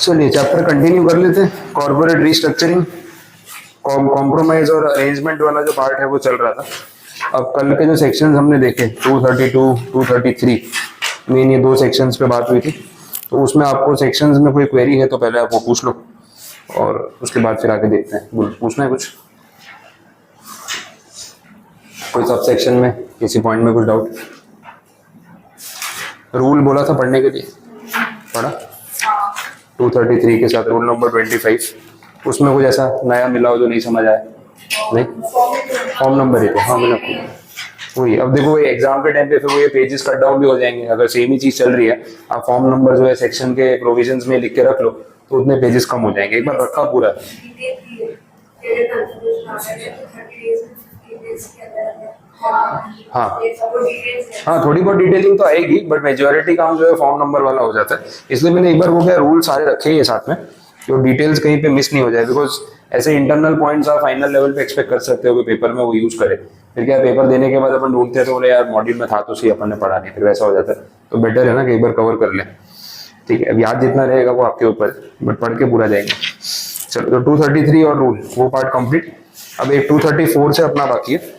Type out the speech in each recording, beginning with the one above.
चलिए chapter continue कर लेते हैं। कॉर्पोरेट रीस्ट्रक्चरिंग, कॉम्प्रोमाइज और अरेंजमेंट वाला जो पार्ट है वो चल रहा था। अब कल के जो सेक्शंस हमने देखे 232, 233, मेन ये दो सेक्शंस पे बात हुई थी। तो उसमें आपको सेक्शंस में कोई क्वेरी है तो पहले आप वो पूछ लो और उसके बाद फिर आगे देखते हैं। पूछना है कुछ, कोई सब सेक्शन में किसी पॉइंट में कुछ डाउट? रूल बोला था पढ़ने के लिए, पढ़ा 233 के साथ रूल नंबर 25, उसमें कुछ ऐसा नया मिला हो जो नहीं समझ आया? नहीं, फॉर्म नंबर ही थे। हाँ मैंने वही, अब देखो ये एग्जाम के टाइम पे फिर वो ये पेजेस कट डाउन भी हो जाएंगे। अगर सेम ही चीज चल रही है, आप फॉर्म नंबर जो है सेक्शन के प्रोविजंस में लिख के रख लो तो उतने पेजेस कम हो जाएंगे। एक बार रखा पूरा हाँ हाँ, थोड़ी बहुत डिटेलिंग तो आएगी बट मेजोरिटी काम जो है फॉर्म नंबर वाला हो जाता है। इसलिए मैंने एक बार वो क्या रूल सारे रखे ही है साथ में, जो डिटेल्स कहीं पे मिस नहीं हो जाए। बिकॉज ऐसे इंटरनल पॉइंट्स आप फाइनल लेवल पे एक्सपेक्ट कर सकते हो कि पेपर में वो यूज करे। फिर क्या पेपर देने के बाद अपन ढूंढते हैं तो बोले यार मॉड्यूल में था तो सही, अपन ने पढ़ा नहीं, फिर वैसा हो जाता है। तो बेटर है ना कि एक बार कवर कर ले। ठीक है, अब याद जितना रहेगा वो आपके ऊपर, बट पढ़ के पूरा जाएंगे। चलो, तो 233 और रूल वो पार्ट कंप्लीट। अब एक 234 से अपना बाकी है।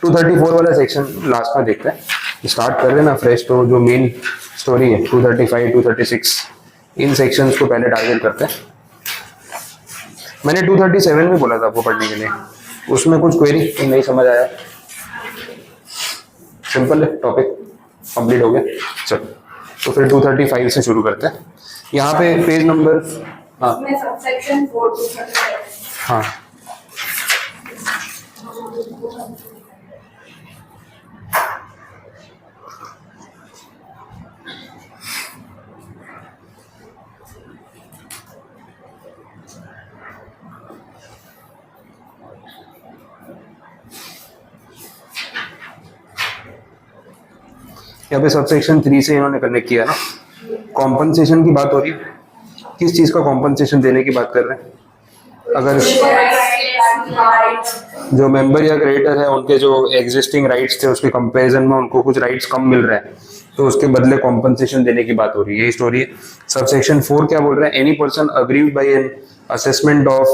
234 वाला सेक्शन लास्ट में देखते हैं। स्टार्ट कर रहे हैं ना फ्रेश, तो जो मेन स्टोरी है 235, 236 इन सेक्शंस को पहले टारगेट करते हैं। मैंने 237 में बोला था आपको पढ़ने के लिए, उसमें कुछ क्वेरी नहीं समझ आया? सिंपल है, टॉपिक कंप्लीट हो गया। चलो, तो फिर 235 से शुरू करते हैं। यहाँ पे पेज नंबर, हाँ हाँ यहाँ पे सबसेक्शन 3 से इन्होंने कनेक्ट किया ना। कॉम्पनसेशन की बात हो रही है, किस चीज का कॉम्पनसेशन देने की बात कर रहे हैं? अगर जो मेंबर या क्रेडिटर है उनके जो एग्जिस्टिंग राइट्स थे उसके कंपैरिजन में उनको कुछ राइट्स कम मिल रहे हैं तो उसके बदले कॉम्पनसेशन देने की बात हो रही है, यही स्टोरी है। सबसेक्शन 4 क्या बोल रहे हैं? Any person aggrieved by an assessment of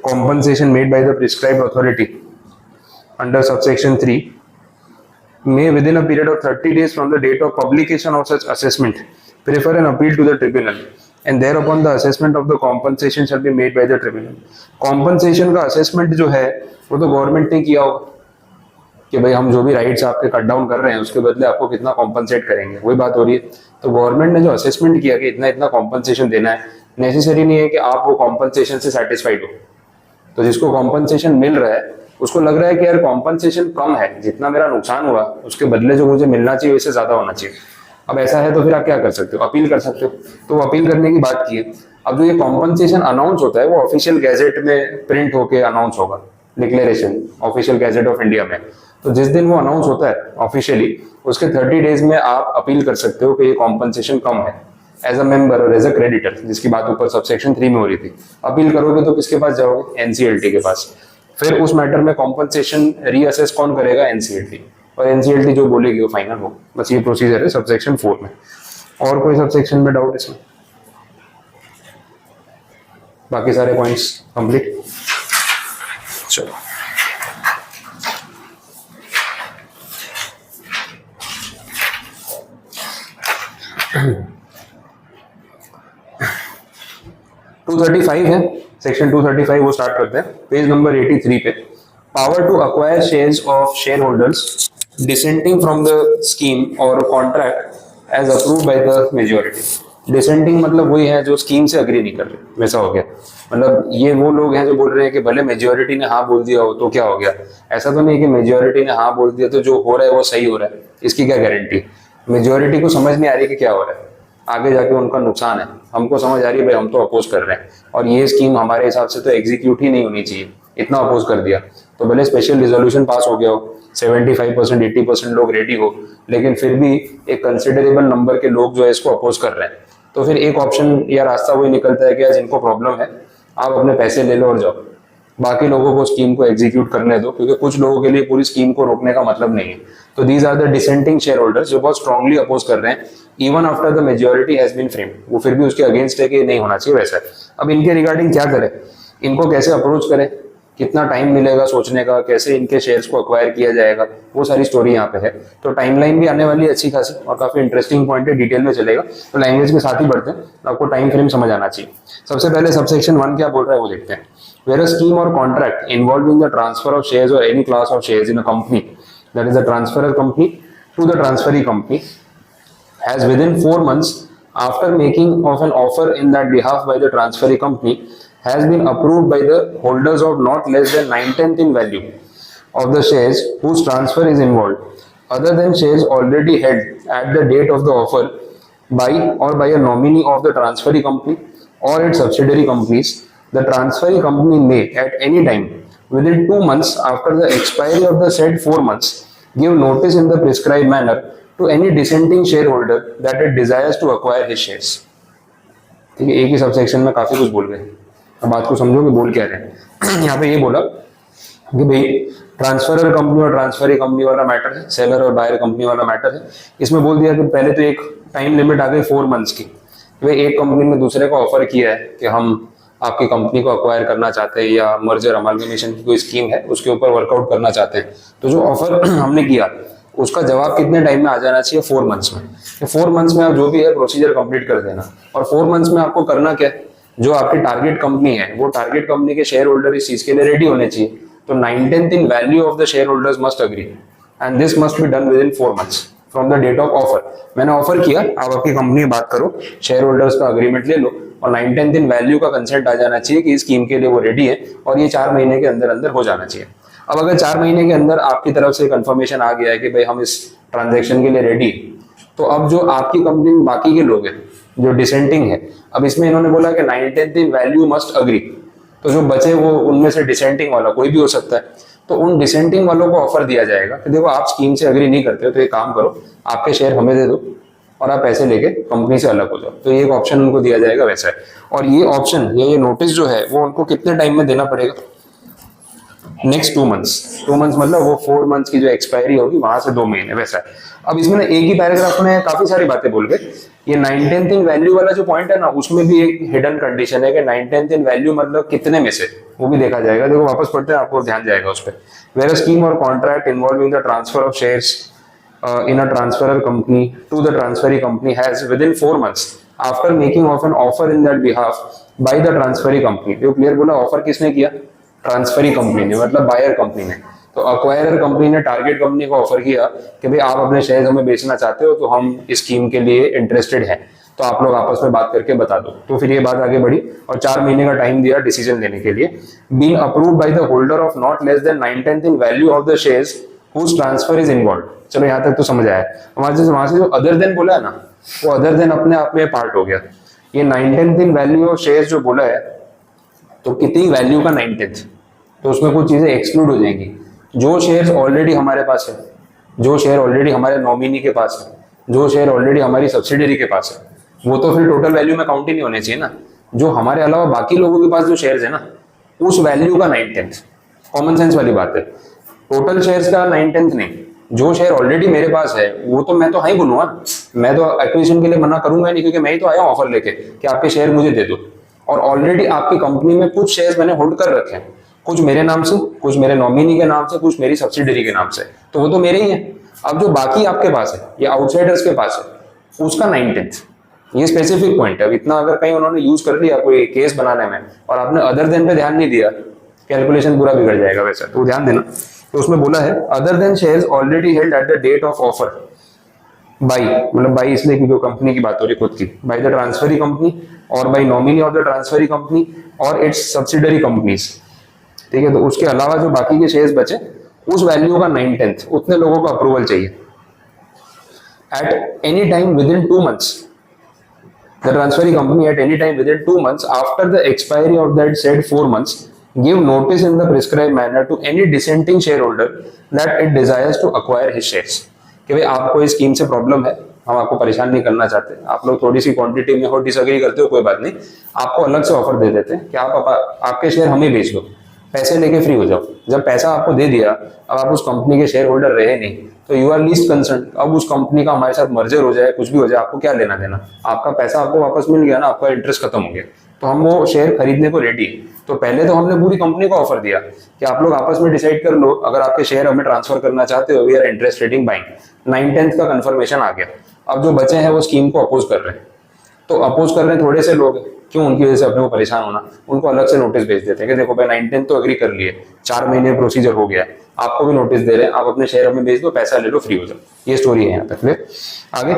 compensation made by the prescribed authority under subsection 3 may within a period of 30 days from the date of publication of such assessment prefer an appeal to the tribunal and thereupon the assessment of the compensation shall be made by the tribunal। compensation का assessment जो है वो तो government ने किया होगा कि भाई हम जो भी राइट्स आपके कट डाउन कर रहे हैं उसके बदले आपको कितना कॉम्पनसेट करेंगे, वही बात हो रही है। तो गवर्नमेंट ने जो असेसमेंट किया कि इतना इतना कॉम्पनसेशन देना है, नेसेसरी नहीं है कि आप वो कॉम्पनसेशन से सेटिस्फाइड हो। तो जिसको कॉम्पनसेशन मिल रहा है उसको लग रहा है कि यार कॉम्पनसेशन कम है, जितना मेरा नुकसान हुआ उसके बदले जो मुझे मिलना चाहिए उससे ज्यादा होना चाहिए। अब ऐसा है तो फिर आप क्या कर सकते हो? अपील कर सकते हो। तो अपील करने की बात की है। अब जो ये कॉम्पनसेशन अनाउंस होता है वो ऑफिशियल गैजेट में प्रिंट होके अनाउंस होगा, declaration official gazette of India में। तो जिस दिन वो अनाउंस होता है ऑफिशियली उसके 30 डेज में आप अपील कर सकते हो कि ये कॉम्पनसेशन कम है। एज अ मेंबर और एज अ क्रेडिटर, जिसकी बात ऊपर सबसेक्शन 3 में हो रही थी, अपील करोगे तो किसके पास जाओगे? एनसीएलटी के पास। फिर उस मैटर में कॉम्पनसेशन रीअसेस कौन करेगा? एनसीएलटी। और एनसीएलटी जो बोलेगी वो फाइनल हो। बस ये प्रोसीजर है सबसेक्शन 4 में। और कोई सबसेक्शन में डाउट इसमें? बाकी सारे पॉइंट्स कंप्लीट। चलो, टू 235 है, सेक्शन 235 वो स्टार्ट करते हैं पेज नंबर 83 पे। Power to acquire shares of shareholders dissenting from the scheme or contract as approved by the majority. Dissenting मतलब वही है जो स्कीम से अग्री नहीं कर रहे, वैसा हो गया। मतलब ये वो लोग हैं जो बोल रहे हैं कि भले मेजॉरिटी ने हाँ बोल दिया हो तो क्या हो गया। ऐसा तो नहीं कि मेजॉरिटी ने हाँ बोल दिया तो जो हो रहा है वो सही हो रहा है, इसकी क्या गारंटी? मेजॉरिटी को समझ नहीं आ रही कि क्या हो रहा है, आगे जाके उनका नुकसान है। हमको समझ आ रही है भाई हम तो अपोज कर रहे हैं और ये स्कीम हमारे हिसाब से तो एग्जीक्यूट ही नहीं होनी चाहिए, इतना अपोज कर दिया। तो भले स्पेशल रिजोल्यूशन पास हो गया हो, 75% 80% लोग रेडी हो, लेकिन फिर भी एक कंसिडरेबल नंबर के लोग जो है इसको अपोज कर रहे हैं। तो फिर एक ऑप्शन या रास्ता वही निकलता है कि यार जिनको प्रॉब्लम है आप अपने पैसे ले लो और जाओ। बाकी लोगों को स्कीम को एग्जीक्यूट करने दो, क्योंकि कुछ लोगों के लिए पूरी स्कीम को रोकने का मतलब नहीं है। तो these are the dissenting share holders जो बहुत स्ट्रांगली अपोज कर रहे हैं even after the majority has been framed, वो फिर भी उसके अगेंस्ट है कि नहीं होना चाहिए वैसा है। अब इनके रिगार्डिंग क्या करें, इनको कैसे अप्रोच करें, कितना टाइम मिलेगा सोचने का, कैसे इनके शेयर्स को अक्वायर किया जाएगा, वो सारी स्टोरी यहाँ पे है। तो टाइमलाइन भी आने वाली है अच्छी खासी और काफी इंटरेस्टिंग पॉइंट है, डिटेल में चलेगा। तो लैंग्वेज के साथ ही बढ़ते हैं, आपको टाइम फ्रेम समझ आना चाहिए। सबसे पहले सबसेक्शन 1 क्या बोल रहा है वो देखते हैं। Where a scheme or contract involving the transfer of shares or any class of shares in a company, that is the transferor company to the transferee company, has within 4 months after making of an offer in that behalf by the transferee company has been approved by the holders of not less than 9/10 in value of the shares whose transfer is involved, other than shares already held at the date of the offer by or by a nominee of the transferee company or its subsidiary companies. The transferee company may at any time within 2 months after the expiry of the said 4 months give notice in the prescribed manner to any dissenting shareholder that it desires to acquire his shares। ठीक है, एक ही subsection में काफी कुछ बोल गए, अब बात को समझो कि बोल क्या रहे हैं। यहाँ पे ये बोला कि भाई ट्रांसफरर कंपनी और ट्रांसफरी कंपनी वाला मैटर है, सेलर और बायर कंपनी वाला मैटर है। इसमें बोल दिया कि पहले तो एक टाइम लिमिट आ गई 4 मंथ्स की, भाई एक कंपनी ने दूसरे को ऑफर किया है कि हम आपकी कंपनी को अक्वायर करना चाहते हैं या मर्जर अमालगमेशन की कोई स्कीम है उसके ऊपर वर्कआउट करना चाहते हैं। तो जो ऑफर हमने किया उसका जवाब कितने टाइम में आ जाना चाहिए, 4 मंथ्स में। 4 मंथ्स में आप जो भी है प्रोसीजर कंप्लीट कर देना। और 4 मंथ्स में आपको करना क्या है, जो आपकी टारगेट कंपनी है वो टारगेट कंपनी के शेयर होल्डर इस चीज के लिए रेडी होने चाहिए। तो 9/10 in value of the shareholders must agree and this must be done within 4 months from the date of offer. मैंने ऑफर किया, आप आपकी कंपनी में बात करो, शेयर होल्डर्स का अग्रीमेंट ले लो और 9/10 इन वैल्यू का कंसेंट आ जाना चाहिए कि इस स्कीम के लिए वो रेडी है और ये 4 महीने के अंदर अंदर हो जाना चाहिए। अब अगर 4 महीने के अंदर आपकी तरफ से कंफर्मेशन आ गया है कि भाई हम इस ट्रांजैक्शन के लिए रेडी, तो अब जो आपकी कंपनी में बाकी के लोग हैं जो डिसेंटिंग है, अब इसमें इन्होंने बोला कि 9/10 इन वैल्यू मस्ट अग्री, तो जो बचे वो उनमें से डिसेंटिंग वाला कोई भी हो सकता है, तो उन डिसेंटिंग वालों को ऑफर दिया जाएगा कि देखो आप स्कीम से अग्री नहीं करते हो तो एक काम करो, आपके शेयर हमें दे दो और आप पैसे लेके कंपनी से अलग हो जाओ। तो ये एक ऑप्शन उनको दिया जाएगा वैसा है। और ये ऑप्शन या ये नोटिस जो है वो उनको कितने टाइम में देना पड़ेगा, नेक्स्ट 2 मंथ्स। 2 मंथ्स मतलब वो 4 मंथ्स की जो एक्सपायरी होगी वहां से 2 महीने वैसा है। अब इसमें एक ही पैराग्राफ में काफी सारी बातें बोल गए। ये 9/10 इन वैल्यू वाला जो पॉइंट है ना, उसमें भी एक हिडन कंडीशन है कि 9/10 इन वैल्यू मतलब कितने में से, वो भी देखा जाएगा। देखो वापस पढ़ते हैं, आपको ध्यान जाएगा उस पर। Where a scheme or contract involving the transfer of shares in a transferor company to the transferee company has within 4 months after making of an offer in that behalf by the transferee company। तो clear बोला, offer किसने किया, transferee company ने, मतलब Bayer company ने। तो acquirer company ने target company को ऑफर किया कि भाई आप अपने शेयर हमें बेचना चाहते हो तो हम इस स्कीम के लिए इंटरेस्टेड हैं, तो आप लोग आपस में बात करके बता दो। तो फिर ये बात आगे बढ़ी और 4 महीने का टाइम दिया डिसीजन लेने के लिए। Being approved by the holder of not less than 9/10 in value of the shares whose transfer is involved। चलो यहाँ तक तो समझ आया। वहां से जो अदर देन बोला है ना, वो अदर देन अपने आप में पार्ट हो गया। ये 9/10 इन वैल्यू ऑफ शेयर्स जो बोला है, तो कितनी वैल्यू का 9/10, तो उसमें कुछ चीजें एक्सक्लूड हो जाएंगी। जो शेयर्स ऑलरेडी हमारे पास है, जो शेयर ऑलरेडी हमारे नॉमिनी के पास है, जो शेयर ऑलरेडी हमारी सब्सिडरी के पास है, वो तो फिर टोटल वैल्यू में काउंट ही नहीं होने चाहिए ना। जो हमारे अलावा बाकी लोगों के पास जो शेयर्स है ना, उस वैल्यू का 9/10, कॉमन सेंस वाली बात है। टोटल शेयर्स का 9/10 नहीं, जो शेयर ऑलरेडी मेरे पास है वो तो मैं तो हाई बोलूंगा, मैं तो एक्विजिशन के लिए मना करूंगा नहीं, क्योंकि मैं ही तो आया हूं ऑफर लेके कि आपके शेयर मुझे दे दो। और ऑलरेडी आपकी कंपनी में कुछ शेयर्स मैंने होल्ड कर रखे हैं, कुछ मेरे नाम से, कुछ मेरे नॉमिनी के नाम से, कुछ मेरी सब्सिडरी के नाम से, तो वो तो मेरे ही है। अब जो बाकी आपके पास है या आउटसाइडर्स के पास है, उसका 9/10, ये स्पेसिफिक पॉइंट है। इतना अगर कहीं उन्होंने यूज कर लिया कोई केस बनाने में और आपने अदर देन पे ध्यान नहीं दिया, कैलकुलेशन पूरा बिगड़ जाएगा वैसा, तो ध्यान देना। तो उसमें बोला है other than shares already held at the date of offer by, मतलब बाई इसलिए क्योंकि कंपनी की बात हो रही खुद की, बाई द ट्रांसफरी कंपनी और by nominee of the transferee company और इट्स सब्सिडरी कंपनीज। ठीक है, तो उसके अलावा जो बाकी के शेयर्स बचे, उस वैल्यू का 9/10 उतने लोगों का अप्रूवल चाहिए। At any time with in 2 months, the transferee company at any time with in 2 months after the expiry of that said 4 months give notice in the prescribed manner to any dissenting shareholder that it desires to acquire his shares। कि भाई आपको इस scheme से problem है, हम आपको परेशान नहीं करना चाहते, आप लोग थोड़ी सी क्वांटिटी में हो, डिसएग्री करते हो, कोई बात नहीं, आपको अलग से ऑफर दे देते हैं कि आप आपके शेयर हमें बेच दो पैसे लेके फ्री हो जाओ। जब पैसा आपको दे दिया, अब आप उस कंपनी के शेयर होल्डर रहे नहीं, तो यू आर लीस्ट कंसर्न। अब उस कंपनी का हमारे साथ मर्जर हो जाए, कुछ भी हो जाए, आपको क्या लेना देना? आपका पैसा आपको वापस मिल गया ना, आपका इंटरेस्ट खत्म हो गया, तो हम वो शेयर खरीदने को रेडी है। तो पहले तो हमने पूरी कंपनी को ऑफर दिया कि आप लोग आपस में डिसाइड कर लो, अगर आपके शेयर हमें ट्रांसफर करना चाहते हो, we are interested in buying. 9/10 का कंफर्मेशन आ गया। अब जो बचे हैं वो स्कीम को अपोज कर रहे हैं। तो अपोज कर रहे हैं थोड़े से लोग, क्यों? उनकी वजह से अपने को परेशान होना। उनको अलग से नोटिस भेज देते हैं कि देखो भाई 9/10 तो एग्री कर लिए, 4 महीने प्रोसीजर हो गया है, आपको भी नोटिस दे रहे हैं, आप अपने शेयर हमें भेज दो, पैसा ले लो, फ्री हो जाओ। ये स्टोरी है यहाँ तक। फिर आगे,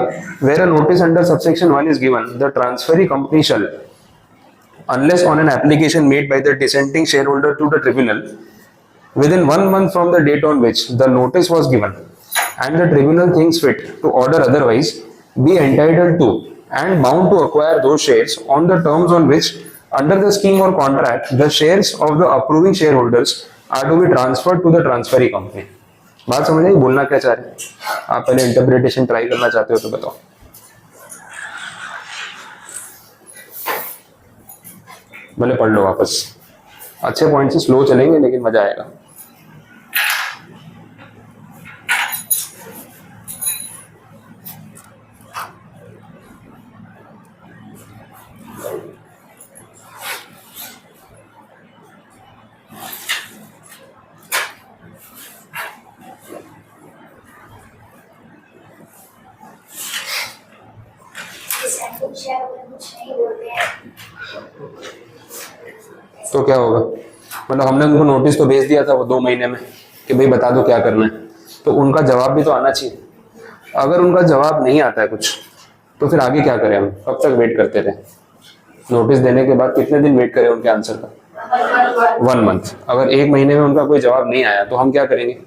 where a notice under subsection 1 is given, the transferee company shall, unless on an application made by the dissenting shareholder to the tribunal within 1 month from the date on which the notice was given, and the tribunal thinks fit to order otherwise, be entitled to and bound to acquire those shares on the terms on which, under the scheme or contract, the shares of the approving shareholders are to be transferred to the transferee company. बात समझ आई? बोलना क्या चाह रहे हैं आप? पहले interpretation try करना चाहते हो तो बताओ। भले पढ़ लो वापस, अच्छे पॉइंट से स्लो चलेंगे लेकिन मजा आएगा। तो क्या होगा? मतलब हमने उनको नोटिस तो भेज दिया था वो 2 महीने में कि भाई बता दो क्या करना है, तो उनका जवाब भी तो आना चाहिए। अगर उनका जवाब नहीं आता है कुछ, तो फिर आगे क्या करें? हम कब तक वेट करते रहे? नोटिस देने के बाद कितने दिन वेट करें उनके आंसर का? 1 मंथ। अगर 1 महीने में उनका कोई जवाब नहीं आया तो हम क्या करेंगे?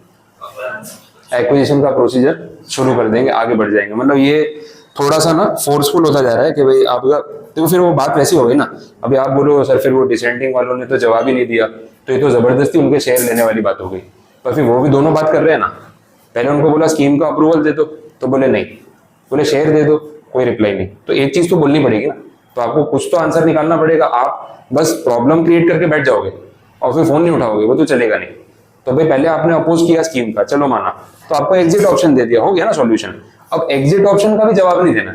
एक्विजिशन का प्रोसीजर शुरू कर देंगे, आगे बढ़ जाएंगे। मतलब ये थोड़ा सा ना फोर्सफुल होता जा रहा है कि भाई आपका, तो फिर वो बात वैसी हो गई ना। अभी आप बोलो सर फिर वो डिसेंटिंग वालों ने तो जवाब ही नहीं दिया, तो ये तो जबरदस्ती उनके शेयर लेने वाली बात हो गई। पर फिर वो भी दोनों बात कर रहे हैं ना। पहले उनको बोला स्कीम का अप्रूवल दे दो, तो बोले नहीं। बोले शेयर दे दो, कोई रिप्लाई नहीं। तो एक चीज तो बोलनी पड़ेगी ना, तो आपको कुछ तो आंसर निकालना पड़ेगा। आप बस प्रॉब्लम क्रिएट करके बैठ जाओगे और फिर फोन नहीं उठाओगे, वो तो चलेगा नहीं। तो भाई पहले आपने अपोज किया स्कीम का, चलो माना, तो आपको एग्जिट ऑप्शन दे दिया, हो गया ना सॉल्यूशन। अब एग्जिट ऑप्शन का भी जवाब नहीं देना,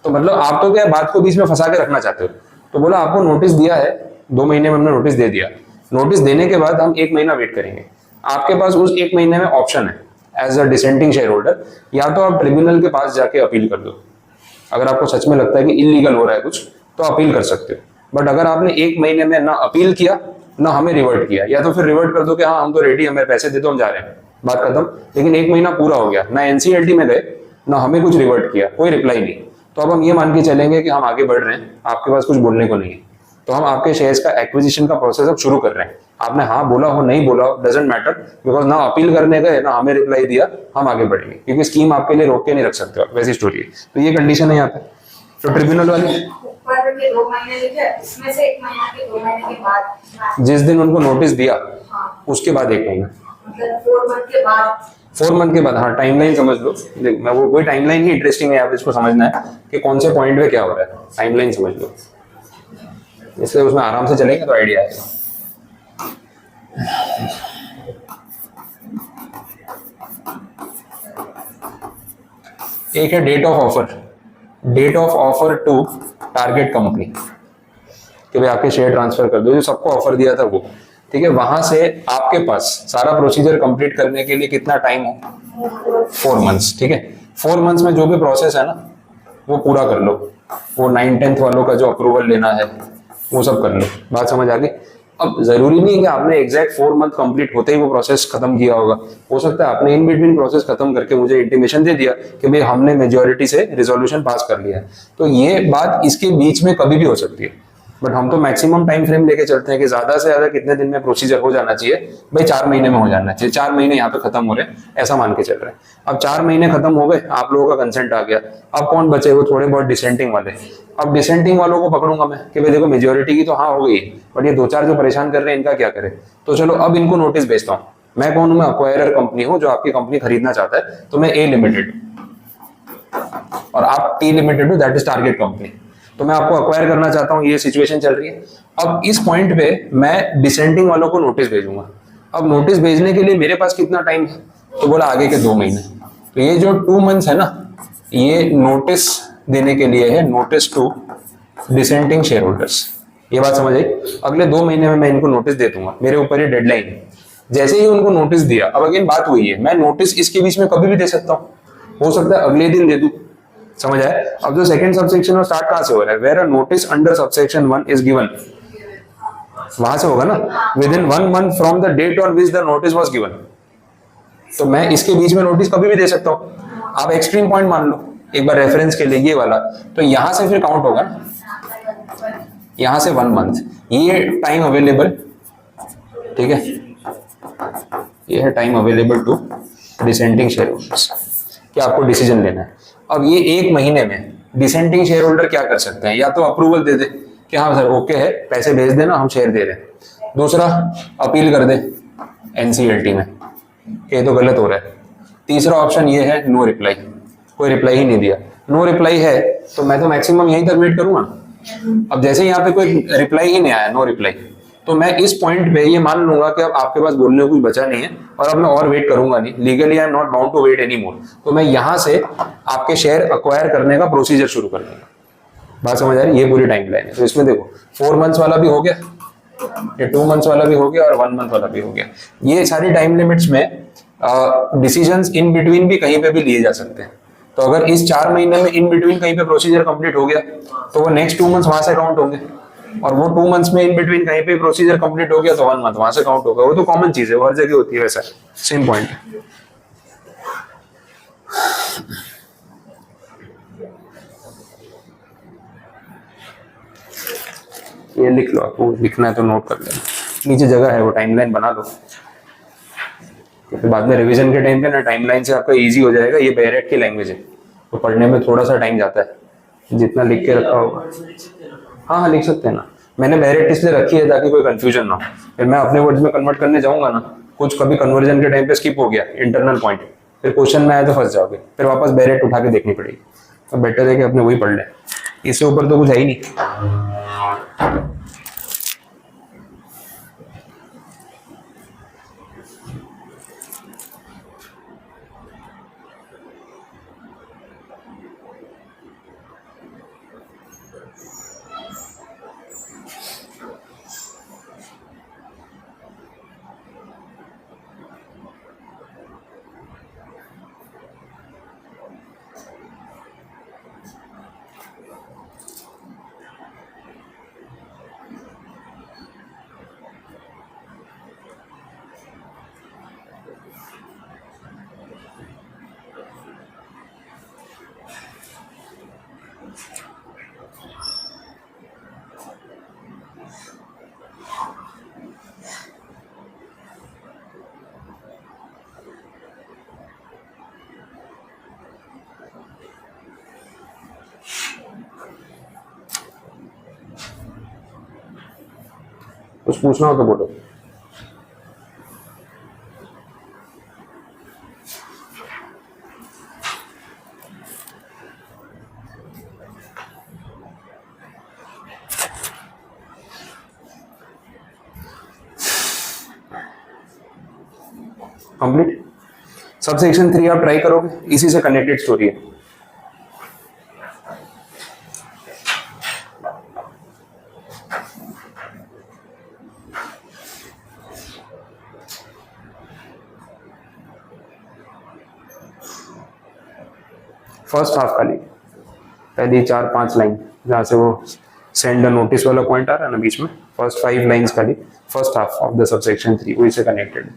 तो मतलब आप तो क्या बात को बीच में फंसा के रखना चाहते हो। तो बोला आपको नोटिस दिया है, 2 महीने में हमने नोटिस दे दिया। नोटिस देने के बाद हम 1 महीना वेट करेंगे। आपके पास उस 1 महीने में ऑप्शन है as a dissenting share holder, या तो आप ट्रिब्यूनल के पास जाके अपील कर दो। अगर आपको सच में लगता है कि इलीगल हो रहा है कुछ, तो अपील कर सकते हो। बट अगर आपने 1 महीने में ना अपील किया ना हमें रिवर्ट किया, या तो फिर रिवर्ट कर दो कि हाँ हम तो रेडी, हमें पैसे दे दो, हम जा रहे हैं, बात खत्म। लेकिन 1 महीना पूरा हो गया, ना एनसीएलटी में गए ना हमें कुछ रिवर्ट किया, कोई रिप्लाई नहीं, तो अब हम ये मान के चलेंगे कि हम आगे बढ़ रहे हैं, आपके पास कुछ बोलने को नहीं है। तो हम आपके शेयर्स का एक्विजिशन का प्रोसेस अब शुरू कर रहे हैं। आपने हाँ बोला हो नहीं बोला हो डजंट मैटर, बिकॉज ना अपील करने गए ना हमें रिप्लाई दिया, हम आगे बढ़ेंगे, क्योंकि स्कीम आपके लिए रोक के नहीं रख सकते हो, वैसी स्टोरी है। तो ये कंडीशन है यहाँ पे। तो ट्रिब्यूनल वाले ऊपर के 2 महीने लिखे, इसमें से 1 महीना के 2 महीने के बाद, जिस दिन उनको नोटिस दिया हाँ, उसके बाद 1 महीना, मतलब 4 मंथ के बाद, 4 मंथ के बाद। हाँ टाइमलाइन समझ लो। देख मैं वो कोई टाइमलाइन ही इंटरेस्टिंग है, आप इसको समझना है कि कौन से पॉइंट पे क्या हो रहा है, टाइमलाइन समझ लो, इसलिए उसमें आराम से चलेंगे तो आइडिया आएगा। एक है date of offer, date of offer to target company, कि भाई आपके शेयर ट्रांसफर कर दो, जो सबको ऑफर दिया था वो, ठीक है। वहां से आपके पास सारा प्रोसीजर कंप्लीट करने के लिए कितना टाइम है? 4 मंथ्स, ठीक है। 4 मंथ्स में जो भी प्रोसेस है ना वो पूरा कर लो। वो 9/10 वालों का जो अप्रूवल लेना है वो सब कर लो, बात समझ आ गई। अब जरूरी नहीं है कि आपने एग्जैक्ट 4 मंथ कंप्लीट होते ही वो प्रोसेस खत्म किया होगा। हो सकता है आपने इन बिटवीन प्रोसेस खत्म करके मुझे इंटीमेशन दे दिया कि भाई हमने मेजॉरिटी से रिजोल्यूशन पास कर लिया है। तो ये बात इसके बीच में कभी भी हो सकती है, बट हम तो मैक्सिमम टाइम फ्रेम लेके चलते हैं कि ज्यादा से ज्यादा कितने दिन में प्रोसीजर हो जाना चाहिए। भाई 4 महीने में हो जाना चाहिए, 4 महीने यहाँ पे खत्म हो रहे हैं, ऐसा मान के चल रहे हैं। अब 4 महीने खत्म हो गए, आप लोगों का कंसेंट आ गया। अब कौन बचे? वो थोड़े बहुत डिसेंटिंग वाले। अब डिसेंटिंग वालों को पकड़ूंगा मैं कि भाई देखो मेजोरिटी की तो हाँ हो गई, बट ये 2-4 जो परेशान कर रहे हैं इनका क्या करें। तो चलो अब इनको नोटिस भेजता हूँ। मैं कौन हूँ? मैं अक्वायरर कंपनी हूँ जो आपकी कंपनी खरीदना चाहता है। तो मैं ए लिमिटेड और आप टी लिमिटेड हो, दैट इज टारगेट कंपनी। तो मैं आपको अक्वायर करना चाहता हूँ, ये सिचुएशन चल रही है। अब इस पॉइंट पे मैं डिसेंडिंग वालों को नोटिस भेजूंगा। अब नोटिस भेजने के लिए मेरे पास कितना टाइम है, तो बोला आगे के 2 महीने। तो ये जो 2 मंथ्स है ना, ये नोटिस देने के लिए है, notice to dissenting share holders. ये बात समझ आई। अगले 2 महीने में मैं इनको नोटिस दे दूंगा, मेरे ऊपर ये डेडलाइन है। जैसे ही उनको नोटिस दिया, अब अगेन बात हुई है, मैं नोटिस इसके बीच में कभी भी दे सकता हूँ, हो सकता है अगले दिन दे दूं। समझ आया। अब जो सेकंड सबसेक्शन में स्टार्ट कहां से हो रहा है, where a notice under subsection 1 is given, वहां से होगा ना, within 1 month from the date on which the notice was given. तो मैं इसके बीच में नोटिस कभी भी दे सकता हूं। आप एक्सट्रीम पॉइंट मान लो एक बार रेफरेंस के लिए, ये वाला, तो यहां से फिर काउंट होगा ना, यहां से 1 मंथ, ये टाइम अवेलेबल, ठीक है, ये है time available to dissenting share holders कि आपको डिसीजन लेना है। अब ये 1 महीने में डिसेंटिंग शेयर होल्डर क्या कर सकते हैं, या तो अप्रूवल दे दे कि हाँ सर ओके है, पैसे भेज देना, हम शेयर दे रहे हैं। दूसरा, अपील कर दे एनसीएलटी में कि ये तो गलत हो रहा है। तीसरा ऑप्शन ये है नो रिप्लाई, कोई रिप्लाई ही नहीं दिया। नो रिप्लाई है तो मैं तो मैक्सिमम यहीं तक वेट करूंगा। अब जैसे यहाँ पे कोई रिप्लाई ही नहीं आया, नो रिप्लाई, तो मैं इस पॉइंट पे ये मान लूंगा कि अब आपके पास बोलने को कुछ बचा नहीं है और अब मैं और वेट करूंगा नहीं, legally I am not bound to wait any more. तो मैं यहाँ से आपके शेयर अक्वायर करने का प्रोसीजर शुरू कर दूंगा। बात समझ आ रही है, ये पूरी टाइम लाइन है। तो इसमें देखो 4 मंथ्स वाला भी हो गया, ये 2 मंथ्स वाला भी हो गया और 1 मंथ वाला भी हो गया। ये सारी टाइम लिमिट्स में डिसीजंस इन बिटवीन भी कहीं पे भी लिए जा सकते हैं। तो अगर इस 4 महीने में इन बिटवीन कहीं पे प्रोसीजर कंप्लीट हो गया तो वो नेक्स्ट 2 मंथ्स वहां से काउंट होंगे, और वो 2 मंथ्स में इन बिटवीन कहीं पे प्रोसीजर कंप्लीट हो गया तो 1 मंथ वहां से काउंट होगा। वो तो कॉमन चीज है, वो हर जगह होती है, वैसा सेम पॉइंट। ये लिख लो, आपको लिखना है तो नोट कर लेना, नीचे जगह है वो टाइमलाइन बना लो, तो बाद में रिवीजन के टाइम पे ना टाइमलाइन से आपका इजी हो जाएगा। ये बेरेट की लैंग्वेज है तो पढ़ने में थोड़ा सा टाइम जाता है, जितना लिख के रखा होगा। हाँ हाँ लिख सकते हैं ना, मैंने बेरेट इसलिए रखी है ताकि कोई कंफ्यूजन ना हो। फिर मैं अपने वर्ड्स में कन्वर्ट करने जाऊंगा ना, कुछ कभी कन्वर्जन के टाइम पे स्किप हो गया इंटरनल पॉइंट, फिर क्वेश्चन में आया तो फंस जाओगे, फिर वापस बेरेट उठा के देखनी पड़ेगी। तो बेटर है कि अपने वही पढ़ लें, इससे ऊपर तो कुछ है ही नहीं। कुछ पूछना हो तो बोलो। कंप्लीट। सब सेक्शन 3 आप ट्राई करोगे, इसी से कनेक्टेड स्टोरी है। फर्स्ट हाफ खाली पहली 4-5 लाइन जहां से वो सेंड नोटिस वाला पॉइंट आ रहा है ना बीच में, फर्स्ट 5 लाइंस खाली first half of the subsection 3 वही से कनेक्टेड।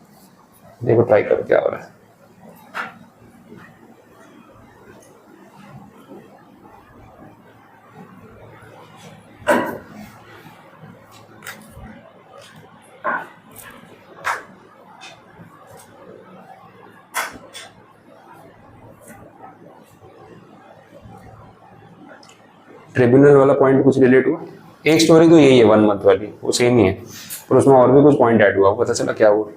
देखो ट्राई करो क्या हो रहा है। ट्रिब्यूनल वाला पॉइंट कुछ रिलेट हुआ? एक स्टोरी तो यही है 1 मंथ वाली, वो सेम ही है, पर उसमें और भी कुछ पॉइंट ऐड हुआ, पता चला क्या हुआ।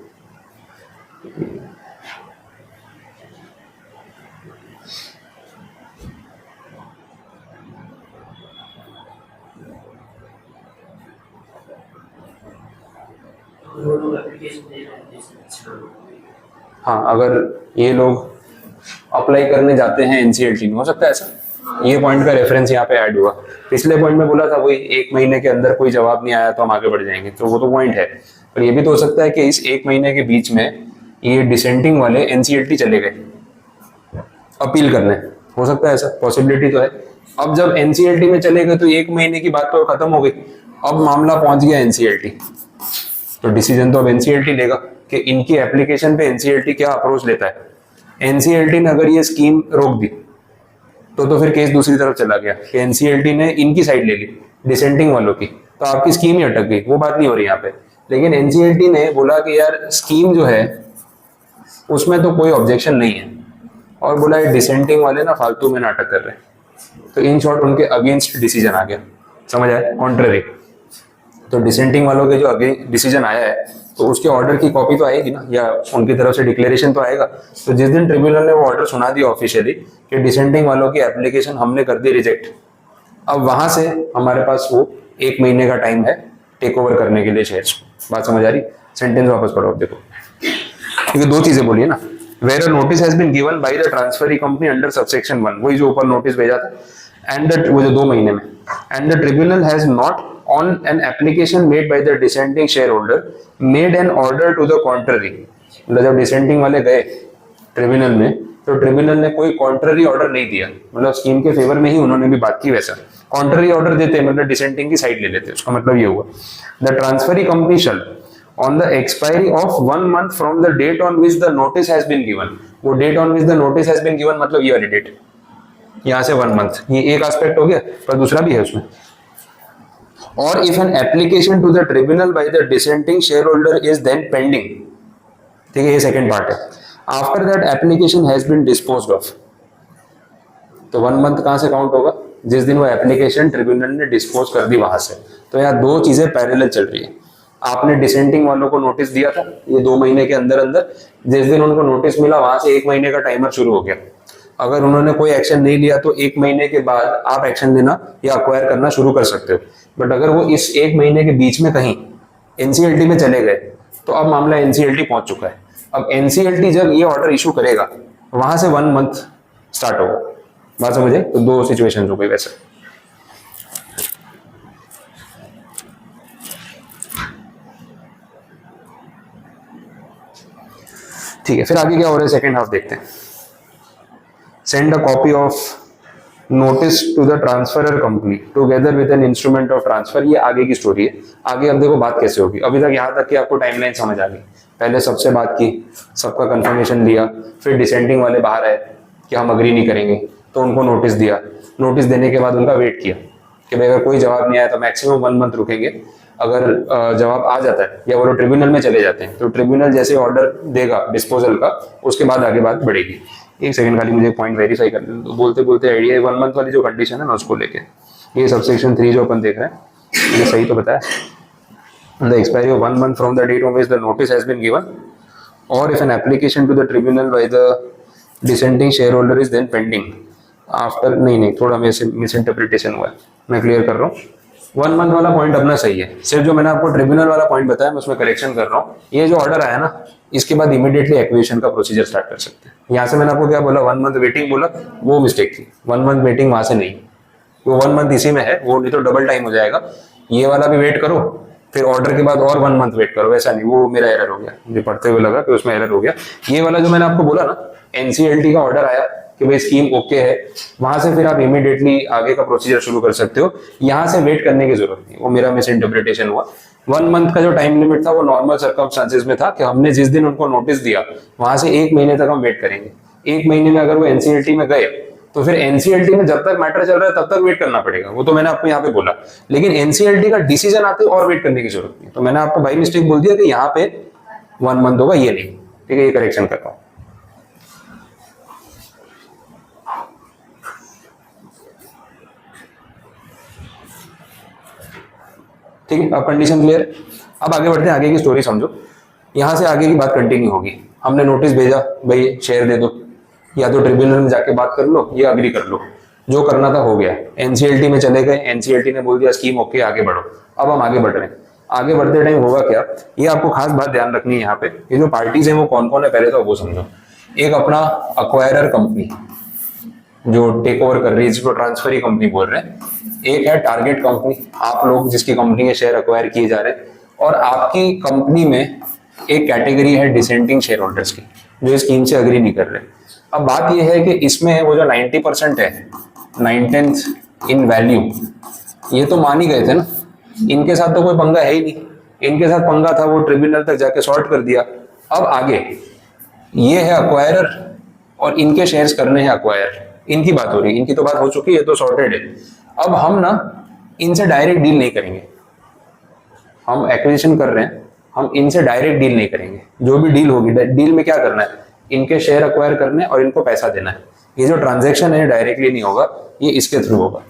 हाँ, अगर ये लोग अप्लाई करने जाते हैं एनसीएलटी में, हो सकता है ऐसा, ये पॉइंट का रेफरेंस यहाँ पे ऐड हुआ। पिछले पॉइंट में बोला था वही 1 महीने के अंदर कोई जवाब नहीं आया तो हम आगे बढ़ जाएंगे, तो वो तो पॉइंट है। पर ये भी तो हो सकता है कि इस 1 महीने के बीच में ये डिसेंटिंग वाले एनसीएलटी चले गए अपील करने, हो सकता है ऐसा, पॉसिबिलिटी तो है। अब जब एनसीएलटी में चले गए तो 1 महीने की बात तो खत्म हो गई, अब मामला पहुंच गया एनसीएलटी, तो डिसीजन तो अब एनसीएलटी लेगा कि इनकी एप्लीकेशन पे एनसीएलटी क्या अप्रोच लेता है। एनसीएलटी ने अगर ये स्कीम रोक दी तो फिर केस दूसरी तरफ चला गया कि एनसीएलटी ने इनकी साइड ले ली डिसेंटिंग वालों की, तो आपकी स्कीम ही अटक गई, वो बात नहीं हो रही यहाँ पे। लेकिन एनसीएलटी ने बोला कि यार स्कीम जो है उसमें तो कोई ऑब्जेक्शन नहीं है, और बोला ये डिसेंटिंग वाले ना फालतू में नाटक कर रहे हैं, तो इन शॉर्ट उनके अगेंस्ट डिसीजन आ गया, समझ आया, कॉन्ट्ररी। तो डिसेंटिंग वालों के जो अगेंस्ट डिसीजन आया है तो उसके ऑर्डर की कॉपी तो आएगी ना, या उनकी तरफ से डिक्लेरेशन तो आएगा। तो जिस दिन ट्रिब्यूनल ने वो ऑर्डर सुना दिया ऑफिशियली कि डिसेंटिंग वालों की एप्लीकेशन हमने कर दी रिजेक्ट, अब वहां से हमारे पास वो 1 महीने का टाइम है टेक ओवर करने के लिए शेयर्स। बात समझ आ रही? सेंटेंस वापस पढ़ो, देखो, क्योंकि 2 चीजें बोली है ना। Where a notice has been given by the transferee company under subsection 1, वही जो ऊपर नोटिस भेजा था, एंड वो जो 2 महीने में, and the tribunal has not on an application made by the dissenting shareholder made an order to the contrary। मतलब जब डिसेंटिंग वाले गए ट्रिब्यूनल में तो ट्रिब्यूनल ने कोई कॉन्ट्ररी ऑर्डर नहीं दिया, मतलब स्कीम के फेवर में ही उन्होंने भी बात की। वैसा कॉन्ट्ररी ऑर्डर देते मतलब डिसेंटिंग की साइड ले लेते, उसका मतलब ये हुआ the transferee company shall on the expiry of 1 month from the date on which the notice has been given, वो date on which the notice has been given मतलब ये वाली डेट, यहाँ से 1 month, ये एक एस्पेक्ट हो गया, पर दूसरा भी है उसमें। Or if an application to the tribunal by the dissenting shareholder is then pending, ठीक है, ये सेकंड पार्ट है, after that application has been disposed of, तो 1 month कहाँ से काउंट होगा? जिस दिन वो एप्लीकेशन ट्रिब्यूनल ने डिस्पोज कर दी वहां से। तो यहाँ 2 चीजें पैरेलल चल रही है। आपने डिसेंटिंग वालों को नोटिस दिया था ये 2 महीने के अंदर अंदर, जिस दिन उनको नोटिस मिला वहां से 1 महीने का टाइमर शुरू हो गया। अगर उन्होंने कोई एक्शन नहीं लिया तो 1 महीने के बाद आप एक्शन लेना या अक्वायर करना शुरू कर सकते हो। बट अगर वो इस 1 महीने के बीच में कहीं एनसीएलटी में चले गए तो अब मामला एनसीएलटी पहुंच चुका है। अब एनसीएलटी जब ये ऑर्डर इशू करेगा वहां से 1 month स्टार्ट होगा। बात समझे? तो 2 सिचुएशन हो गई वैसे। ठीक है, फिर आगे क्या हो रहा है सेकेंड हाफ देखते हैं। Send a copy of notice to the transferor company together with an instrument of transfer. ये आगे की स्टोरी है, आगे अब देखो बात कैसे होगी। अभी तक यहाँ तक कि आपको टाइमलाइन समझ आ गई, पहले सबसे बात की, सबका कंफर्मेशन लिया, फिर डिसेंटिंग वाले बाहर आए कि हम अग्री नहीं करेंगे, तो उनको नोटिस दिया, नोटिस देने के बाद उनका वेट किया कि भाई अगर कोई जवाब नहीं आया तो मैक्सिमम 1 month रुकेंगे, अगर जवाब आ जाता है या वो लोग ट्रिब्यूनल में चले जाते हैं तो ट्रिब्यूनल जैसे ऑर्डर देगा डिस्पोजल का उसके बाद आगे बात बढ़ेगी। 1 सेकंड खाली मुझे पॉइंट वेरीफाई कर लें, तो बोलते बोलते आइडिया 1 month वाली जो कंडीशन है ना उसको लेके, ये सबसेक्शन 3 जो अपन देख रहे हैं ये सही तो बताया, the expiry of 1 month from the date on which the notice has been given, और if an application to the tribunal by the dissenting share holder is then pending after, नहीं थोड़ा मिस इंटरप्रिटेशन हुआ है, मैं clear कर रहा हूँ। 1 month वाला पॉइंट अपना सही है, सिर्फ जो मैंने आपको ट्रिब्यूनल वाला पॉइंट बताया मैं उसमें करेक्शन कर रहा हूँ। ये जो ऑर्डर आया ना इसके बाद इमीडिएटली एक्विजिशन का प्रोसीजर स्टार्ट कर सकते हैं। यहाँ से मैंने आपको क्या बोला 1 month वेटिंग बोला, वो मिस्टेक थी, 1 month वेटिंग वहां से नहीं, वो 1 month इसी में है, वो नहीं तो डबल टाइम हो जाएगा। ये वाला भी वेट करो, फिर ऑर्डर के बाद और 1 month वेट करो, वैसा नहीं, वो मेरा एरर हो गया, मुझे पढ़ते हुए लगा कि उसमें एरर हो गया। ये वाला जो मैंने आपको बोला ना एनसीएलटी का ऑर्डर आया कि भाई स्कीम ओके है, वहां से फिर आप इमीडिएटली आगे का प्रोसीजर शुरू कर सकते हो, यहाँ से वेट करने की जरूरत नहीं, वो मेरा मिस इंटरप्रिटेशन हुआ। 1 month का जो टाइम लिमिट था वो नॉर्मल सर्कमस्टांसेस में था कि हमने जिस दिन उनको नोटिस दिया वहां से 1 महीने तक हम वेट करेंगे। 1 महीने में अगर वो एनसीएलटी में गए तो फिर एनसीएलटी में जब तक मैटर चल रहा है तब तक वेट करना पड़ेगा, वो तो मैंने आपको यहाँ पे बोला। लेकिन एनसीएलटी का डिसीजन आते और वेट करने की जरूरत नहीं, तो मैंने आपको बाई मिस्टेक बोल दिया कि यहाँ पे 1 month होगा, ये नहीं, ठीक है, ये करेक्शन कर रहा हूँ। ठीक है, अब कंडीशन क्लियर है। अब आगे बढ़ते हैं, आगे की स्टोरी समझो। यहाँ से आगे की बात कंटिन्यू होगी। हमने नोटिस भेजा भाई शेयर दे दो, या तो ट्रिब्यूनल में जाके बात कर लो या अग्री कर लो, जो करना था हो गया। एनसीएलटी में चले गए, एनसीएलटी ने बोल दिया स्कीम ओके आगे बढ़ो, अब हम आगे बढ़ रहे हैं। आगे बढ़ते टाइम होगा क्या, ये आपको खास बात ध्यान रखनी है यहाँ पे। ये जो पार्टीज है वो कौन कौन है पहले तो वो समझो। एक अपना अक्वायरर कंपनी जो टेक ओवर कर रही है, जिसको ट्रांसफरी कंपनी बोल रहे हैं। एक है टारगेट कंपनी, आप लोग जिसकी कंपनी के शेयर अक्वायर किए जा रहे हैं। और आपकी कंपनी में एक कैटेगरी है डिसेंटिंग शेयर होल्डर्स की, जो इस स्कीम से अग्री नहीं कर रहे। अब बात यह है कि इसमें वो जो 90% है, 9/10 इन वैल्यू, ये तो मान ही गए थे ना, इनके साथ तो कोई पंगा है ही नहीं। इनके साथ पंगा था वो ट्रिब्यूनल तक जाके सॉर्ट कर दिया। अब आगे ये है अक्वायरर और इनके शेयर्स करने हैं अक्वायर, इनकी बात हो रही है, इनकी तो बात हो चुकी है, तो सॉर्टेड है। अब हम ना इनसे डायरेक्ट डील नहीं करेंगे, हम एक्विजिशन कर रहे हैं, हम इनसे डायरेक्ट डील नहीं करेंगे। जो भी डील होगी, डील में क्या करना है, इनके शेयर अक्वायर करने और इनको पैसा देना है। ये जो ट्रांजैक्शन है डायरेक्टली नहीं होगा, ये इसके थ्रू होगा,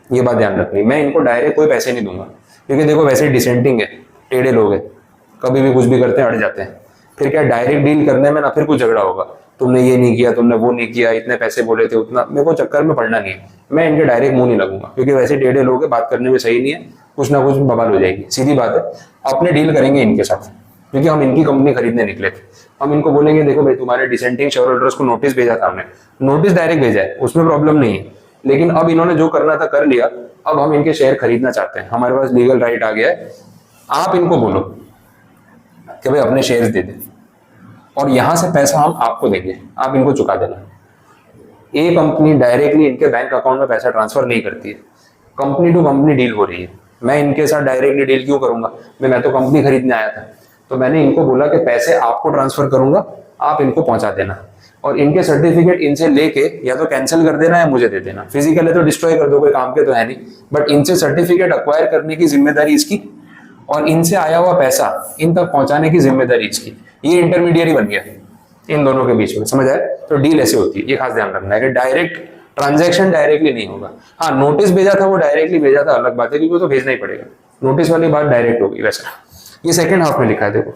ये बात ध्यान रखनी। मैं इनको डायरेक्ट कोई पैसे नहीं दूंगा, क्योंकि देखो वैसे डिसेंटिंग है, टेढ़े लोग हैं, कभी भी कुछ भी करते हैं, अड़ जाते हैं। फिर क्या डायरेक्ट डील करने में ना फिर कुछ झगड़ा होगा, तुमने ये नहीं किया, तुमने वो नहीं किया, इतने पैसे बोले थे उतना, मेरे को चक्कर में पड़ना नहीं है। मैं इनके डायरेक्ट मुंह नहीं लगूंगा, क्योंकि वैसे टेढ़े लोग हैं, बात करने में सही नहीं है, कुछ ना कुछ बवाल हो जाएगी। सीधी बात है, अपने डील करेंगे इनके साथ, क्योंकि हम इनकी कंपनी खरीदने निकले थे। हम इनको बोलेंगे देखो भाई तुम्हारे डिसेंटिंग शेयर होल्डर्स को नोटिस भेजा था हमने, नोटिस डायरेक्ट भेजा है, उसमें प्रॉब्लम नहीं है, लेकिन अब इन्होंने जो करना था कर लिया, अब हम इनके शेयर खरीदना चाहते हैं, हमारे पास लीगल राइट आ गया है। आप इनको बोलो कि भाई अपने शेयर्स दे दें और यहां से पैसा हम आपको देंगे, आप इनको चुका देना। ये कंपनी डायरेक्टली इनके बैंक अकाउंट में पैसा ट्रांसफर नहीं करती है, कंपनी टू कंपनी डील हो रही है। मैं इनके साथ डायरेक्टली डील क्यों करूंगा, मैं तो कंपनी खरीदने आया था, तो मैंने इनको बोला कि पैसे आपको ट्रांसफर करूंगा, आप इनको पहुंचा देना, और इनके सर्टिफिकेट इनसे लेके या तो कैंसिल कर देना या मुझे दे देना। फिजिकली तो डिस्ट्रॉय कर दो, कोई काम के तो है नहीं, बट इनसे सर्टिफिकेट अक्वायर करने की जिम्मेदारी इसकी, और इनसे आया हुआ पैसा इन तक पहुंचाने की जिम्मेदारी इसकी। ये इंटरमीडिएरी बन गया इन दोनों के बीच में, समझ आए? तो डील ऐसे होती है, ये खास ध्यान रखना है कि डायरेक्ट ट्रांजैक्शन डायरेक्टली नहीं होगा। हाँ, नोटिस भेजा था वो डायरेक्टली भेजा था, अलग बात है, क्योंकि तो भेजना ही पड़ेगा, नोटिस वाली बात डायरेक्ट होगी। वैसा ये सेकंड हाफ में लिखा है, देखो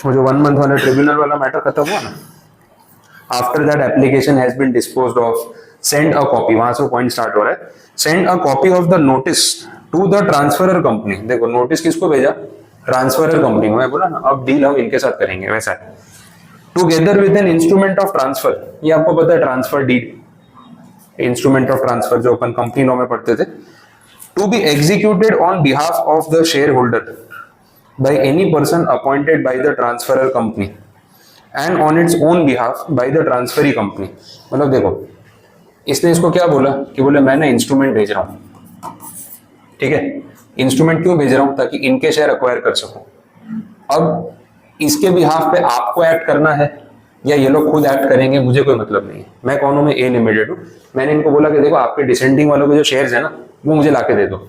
वो जो 1 मंथ वाला ट्रिब्यूनल वाला मैटर खत्म हुआ ना, after that application has been disposed of, send a copy, वहां से पॉइंट स्टार्ट हो रहा है, send a copy of the notice to the transferor company. देखो नोटिस किसको भेजा, ट्रांसफरर कंपनी को। मैं बोला ना अब डील हम इनके साथ करेंगे, वैसा है। Together with an instrument of transfer, ये आपको पता है transfer deed, instrument of transfer जो अपन कंपनी लॉ में पढ़ते थे। To be executed on behalf of the share holder by any person appointed by the transferor company and on its own behalf by the transferee company। मतलब देखो इसने इसको क्या बोला कि बोले मैं ना इंस्ट्रूमेंट भेज रहा हूं, ठीक है, इंस्ट्रूमेंट क्यों भेज रहा हूं, ताकि इनके शेयर अक्वायर कर सकूं। अब इसके बिहाफ पे आपको एक्ट करना है या ये लोग खुद एक्ट करेंगे, मुझे कोई मतलब नहीं है। मैं कौन हूं, मैं ए लिमिटेड हूं। मैंने इनको बोला कि देखो आपके डिसेंडिंग वालों के जो शेयर्स है ना वो मुझे लाके दे दो,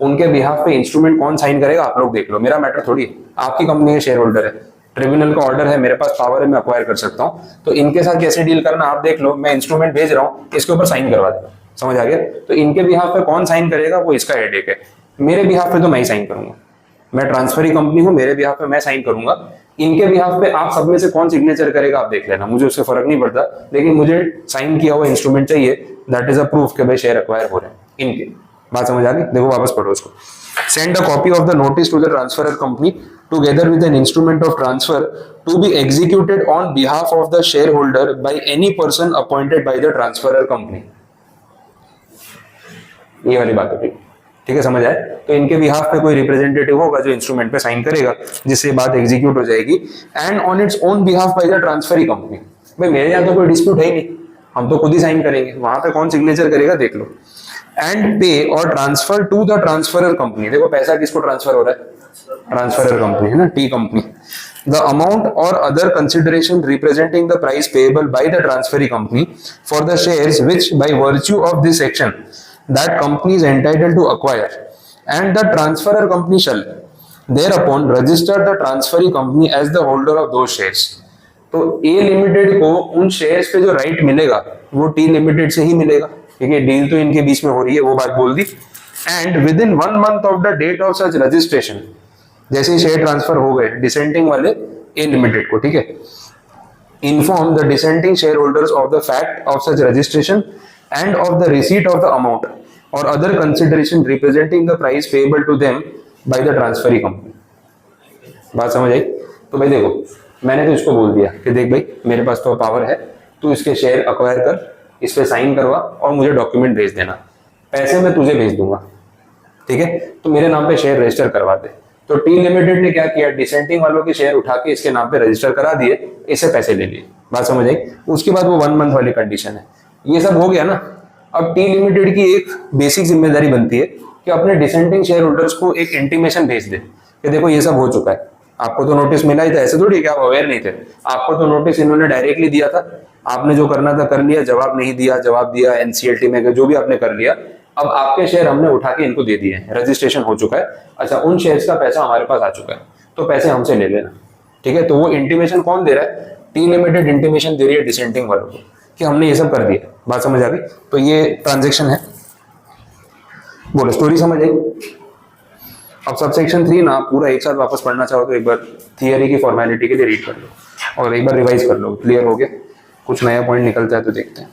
उनके बिहाफ पे इंस्ट्रूमेंट कौन साइन करेगा आप लोग देख लो, मेरा मैटर थोड़ी है। आपकी कंपनी के शेयर होल्डर है, ट्रिब्यूनल का ऑर्डर है, मेरे पास पावर है, मैं अक्वायर कर सकता हूं, तो इनके साथ कैसे डील करना आप देख लो। मैं इंस्ट्रूमेंट भेज रहा हूं, इसके ऊपर साइन करवा देना, समझ आ गया? तो इनके बिहाफ पे कौन साइन करेगा वो इसका हेडेक है, मेरे बिहाफ पे तो मैं ही साइन करूंगा, मैं ट्रांसफरी कंपनी हूं, मेरे बिहाफ पे मैं साइन करूंगा। इनके बिहाफ पे आप सब में से कौन सिग्नेचर करेगा आप देख लेना, मुझे उससे फर्क नहीं पड़ता, लेकिन मुझे साइन किया हुआ इंस्ट्रूमेंट चाहिए, दैट इज अ प्रूफ कि भाई शेयर अक्वायर हो रहे हैं इनके। बात समझ आ गई? देखो वापस पढ़ो उसको। Send a copy of the notice to the transferor company together with an instrument of transfer to be executed on behalf of the shareholder by any person appointed by the transferor company। ये वाली बात होगी, ठीक है, समझ आए? तो इनके बिहाफ पे कोई रिप्रेजेंटेटिव होगा जो इंस्ट्रूमेंट पे साइन करेगा, जिससे बात एग्जीक्यूट हो जाएगी। And on its own behalf by the transferee company. भाई मेरे यहाँ तो कोई डिस्प्यूट है ही नहीं, हम तो खुद ही साइन करेंगे, वहां पे कौन सिग्नेचर करेगा देख लो। एंड पे और transfer to the transferor company. देखो पैसा किसको ट्रांसफर हो रहा है, ट्रांसफरर कंपनी है ना, टी कंपनी। द अमाउंट और other consideration representing the price payable by the transferee company for the shares which by virtue of this section that company is entitled to acquire and the transferor company shall thereupon register the transferee company as the holder of those shares। तो ए limited को उन shares पे जो right मिलेगा वो T limited से ही मिलेगा, क्योंकि डील तो इनके बीच में हो रही है, वो बात बोल दी। And within 1 month of the date of such registration, जैसे ही शेयर ट्रांसफर हो गए डिसेंटिंग वाले ए लिमिटेड को, ठीक है, inform the dissenting share holders of the fact of such registration and of the receipt of the amount. और other consideration representing the price payable to them by the transferee company. बात समझ आई? तो भाई देखो, मैंने तो इसको बोल दिया कि देख भाई मेरे पास तो पावर है, तू इसके शेयर अक्वायर कर, इस पे साइन करवा और मुझे डॉक्यूमेंट भेज देना, पैसे मैं तुझे भेज दूंगा, ठीक है? तो मेरे नाम पे शेयर रजिस्टर करवा दे। तो टी लिमिटेड ने क्या किया, डिसेंटिंग वालों के शेयर उठा के इसके नाम पे रजिस्टर करा दिए, इससे पैसे ले लिए। बात समझ आई? उसके बाद वो 1 मंथ वाली कंडीशन है। ये सब हो गया ना। अब टी लिमिटेड की एक बेसिक जिम्मेदारी बनती है कि अपने डिसेंटिंग शेयर होल्डर्स को एक इंटीमेशन भेज दे कि देखो ये सब हो चुका है, आपको तो नोटिस मिला ही था, ऐसे थोड़ी कि आप अवेयर नहीं थे, आपको तो नोटिस इन्होंने डायरेक्टली दिया था, आपने जो करना था कर लिया, जवाब नहीं दिया, जवाब दिया एनसीएलटी में, जो भी आपने कर लिया, अब आपके शेयर हमने उठा के इनको दे दिए हैं, रजिस्ट्रेशन हो चुका है, अच्छा उन शेयर्स का पैसा हमारे पास आ चुका है, तो पैसे हमसे ले लेना, ठीक है? तो वो इंटीमेशन कौन दे रहा है? टी लिमिटेड इंटीमेशन दे रही है डिसेंटिंग वालों को कि हमने ये सब कर दिया। बात समझ आ गई? तो ये ट्रांजेक्शन है। बोलो, स्टोरी समझ आई? अब सबसेक्शन 3 ना पूरा एक साथ वापस पढ़ना चाहो तो एक बार थियरी की फॉर्मेलिटी के लिए रीड कर लो और एक बार रिवाइज कर लो, क्लियर हो गया? कुछ नया पॉइंट निकलता है तो देखते हैं।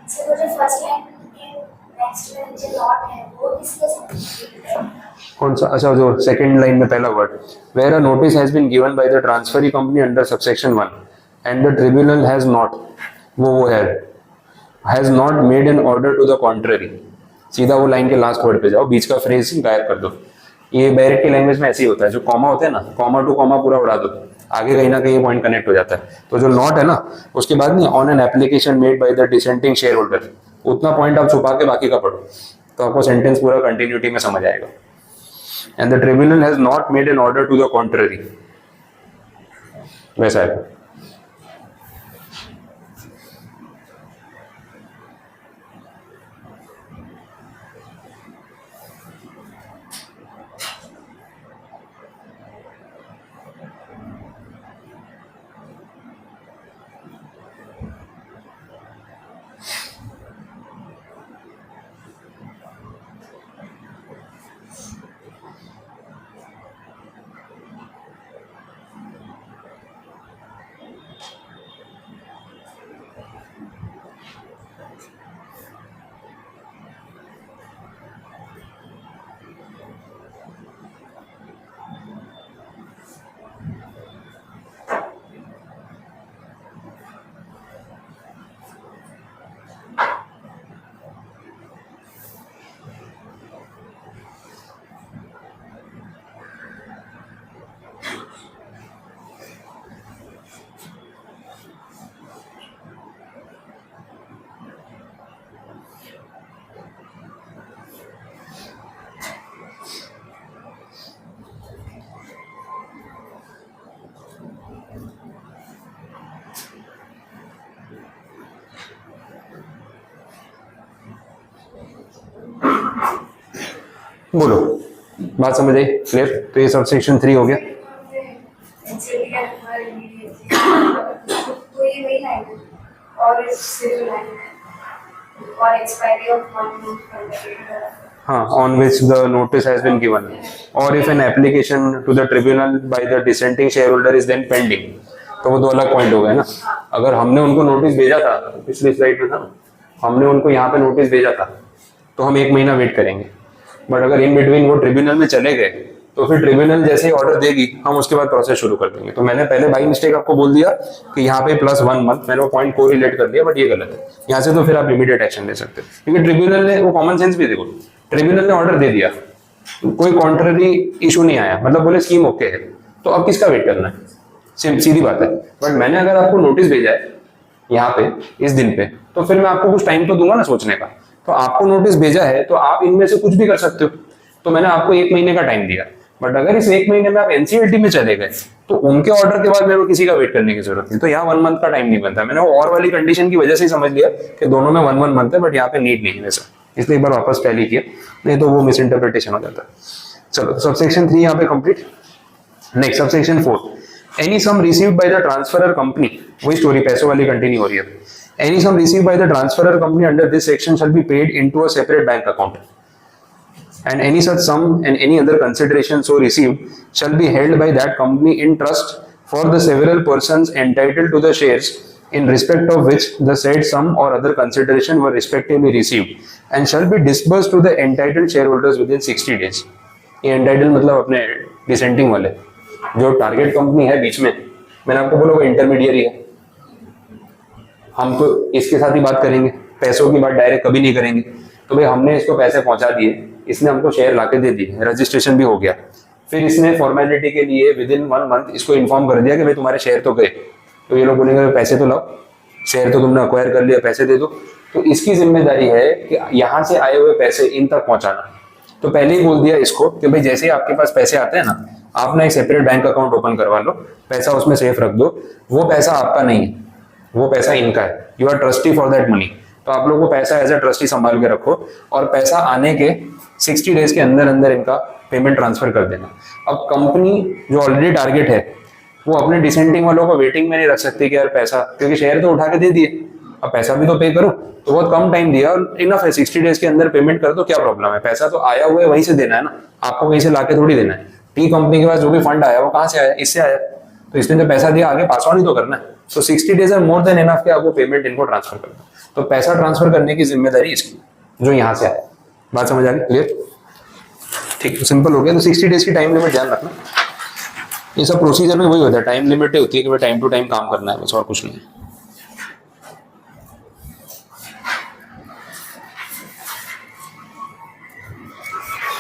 सर, जो फर्स्ट लाइन नेक्स्ट में जो लॉट है वो किसके साथ? कौन सा? अच्छा, जो सेकंड लाइन में पहला word, where a notice has been given by the transferee company under subsection 1 and the tribunal has not, वो has not made an order to the contrary. सीधा वो लाइन के लास्ट वर्ड पे जाओ, बीच का phrase गायब कर दो। ये बैरिक की लैंग्वेज में ऐसे ही होता है, जो कॉमा होता है ना, कॉमा टू कॉमा पूरा उड़ा दो, आगे कहीं ना कहीं पॉइंट कनेक्ट हो जाता है। तो जो नॉट है ना, उसके बाद नहीं, on an application made by the dissenting share holder, उतना पॉइंट आप छुपा के बाकी का पढ़ो तो आपको सेंटेंस पूरा कंटिन्यूटी में समझ आएगा। And the tribunal has not made an order to the contrary, वैसा है। बोलो, बात समझ आई? क्लियर? तो ये सबसेक्शन 3 हो गया। तो ये वही लाइन है और सिर्फ लाइन है और एक्सपायरी ऑफ 1 मंथ, हाँ, on which the notice has been given, or if an application to the tribunal by the dissenting shareholder is then pending, तो वो दो अलग पॉइंट हो गए ना। अगर हमने उनको नोटिस भेजा था, पिछली स्लाइड में था ना, हमने उनको यहाँ पे नोटिस भेजा था तो हम 1 महीना वेट करेंगे, बट अगर इन बिटवीन वो ट्रिब्यूनल में चले गए तो फिर ट्रिब्यूनल जैसे ही ऑर्डर देगी हम उसके बाद प्रोसेस शुरू कर देंगे। तो मैंने पहले बाई मिस्टेक आपको बोल दिया कि यहाँ पे +1 मंथ, मैंने वो पॉइंट को रिलेट कर दिया, बट ये गलत है। यहाँ से तो फिर आप इमीडिएट एक्शन ले सकते हैं, क्योंकि ट्रिब्यूनल ने वो कॉमन सेंस भी देखो, ट्रिब्यूनल ने ऑर्डर दे दिया, कोई कॉन्ट्ररी इशू नहीं आया, मतलब बोले स्कीम ओके है, तो अब किसका वेट करना है? सीधी बात है। बट मैंने अगर आपको नोटिस भेजा है यहाँ पे इस दिन पे, तो फिर मैं आपको कुछ टाइम तो दूंगा ना सोचने का। तो आपको नोटिस भेजा है तो आप इनमें से कुछ भी कर सकते हो, तो मैंने आपको 1 महीने का टाइम दिया, बट अगर इस 1 महीने में आप एनसीएलटी में चले गए तो उनके ऑर्डर के बाद मेरे को किसी का वेट करने की जरूरत नहीं। तो यहाँ 1 मंथ का टाइम नहीं बनता। मैंने वो और वाली कंडीशन की वजह से ही समझ लिया कि दोनों में 1 मंथ है, बट यहाँ पे नीड नहीं है वैसा, इसलिए एक बार वापस टैली किया, नहीं तो वो मिस इंटरप्रिटेशन हो जाता। चलो, सबसेक्शन 3 यहाँ पे complete. Next subsection 4, any sum received by the transferor company, वही स्टोरी पैसों वाली कंटिन्यू हो रही है। Any sum received by the transferor company under this section shall be paid into a separate bank account, and any such sum and any other consideration so received shall be held by that company in trust for the several persons entitled to the shares in respect of which the said sum or other consideration were respectively received and shall be disbursed to the entitled shareholders within 60 days. ये entitled मतलब अपने dissenting वाले, जो target company है बीच में, मैंने आपको बोला वो इंटरमीडियरी है, हम तो इसके साथ ही बात करेंगे, पैसों की बात डायरेक्ट कभी नहीं करेंगे। तो भाई हमने इसको पैसे पहुंचा दिए, इसने हमको शेयर लाके दे दिए, रजिस्ट्रेशन भी हो गया, फिर इसने फॉर्मेलिटी के लिए विद इन 1 मंथ इसको इन्फॉर्म कर दिया कि भाई तुम्हारे शेयर तो गए, तो ये लोग बोलेंगे पैसे तो लाओ, शेयर तो तुमने अक्वायर कर लिया, पैसे दे दो। तो इसकी जिम्मेदारी है कि यहाँ से आए हुए पैसे इन तक पहुंचाना। तो पहले ही बोल दिया इसको कि भाई जैसे ही आपके पास पैसे आते हैं ना, आप ना एक सेपरेट बैंक अकाउंट ओपन करवा लो, पैसा उसमें सेफ रख दो, वो पैसा आपका नहीं है, वो पैसा इनका है, you are trustee for that money. तो आप लोग को पैसा एज ए ट्रस्टी संभाल के रखो और पैसा आने के 60 डेज के अंदर अंदर इनका पेमेंट ट्रांसफर कर देना। अब कंपनी जो ऑलरेडी टारगेट है वो अपने डिसेंटिंग वालों को वेटिंग में नहीं रख सकती कि यार पैसा, क्योंकि शेयर तो उठा के दे दिए, अब पैसा भी तो पे करो, तो बहुत कम टाइम दिया और इनफ है, 60 डेज के अंदर पेमेंट कर दो, क्या प्रॉब्लम है, पैसा तो आया हुआ है वहीं से देना है ना, आपको कहीं से लाके थोड़ी देना है। टी कंपनी के पास जो भी फंड आया वो कहाँ से आया, इससे आया, तो इसने जो पैसा दिया आगे पास ऑन ही तो करना है। तो 60 days are more than enough कि आपको पेमेंट इनको ट्रांसफर करना, तो पैसा ट्रांसफर करने की जिम्मेदारी इसकी, जो यहाँ से आया। बात समझ आ गई, क्लियर, ठीक, तो सिंपल हो गया। तो 60 डेज की टाइम लिमिट ध्यान रखना, ये सब प्रोसीजर में वही होता है, टाइम लिमिट होती है कि टाइम टू टाइम काम करना है, बस और कुछ नहीं है।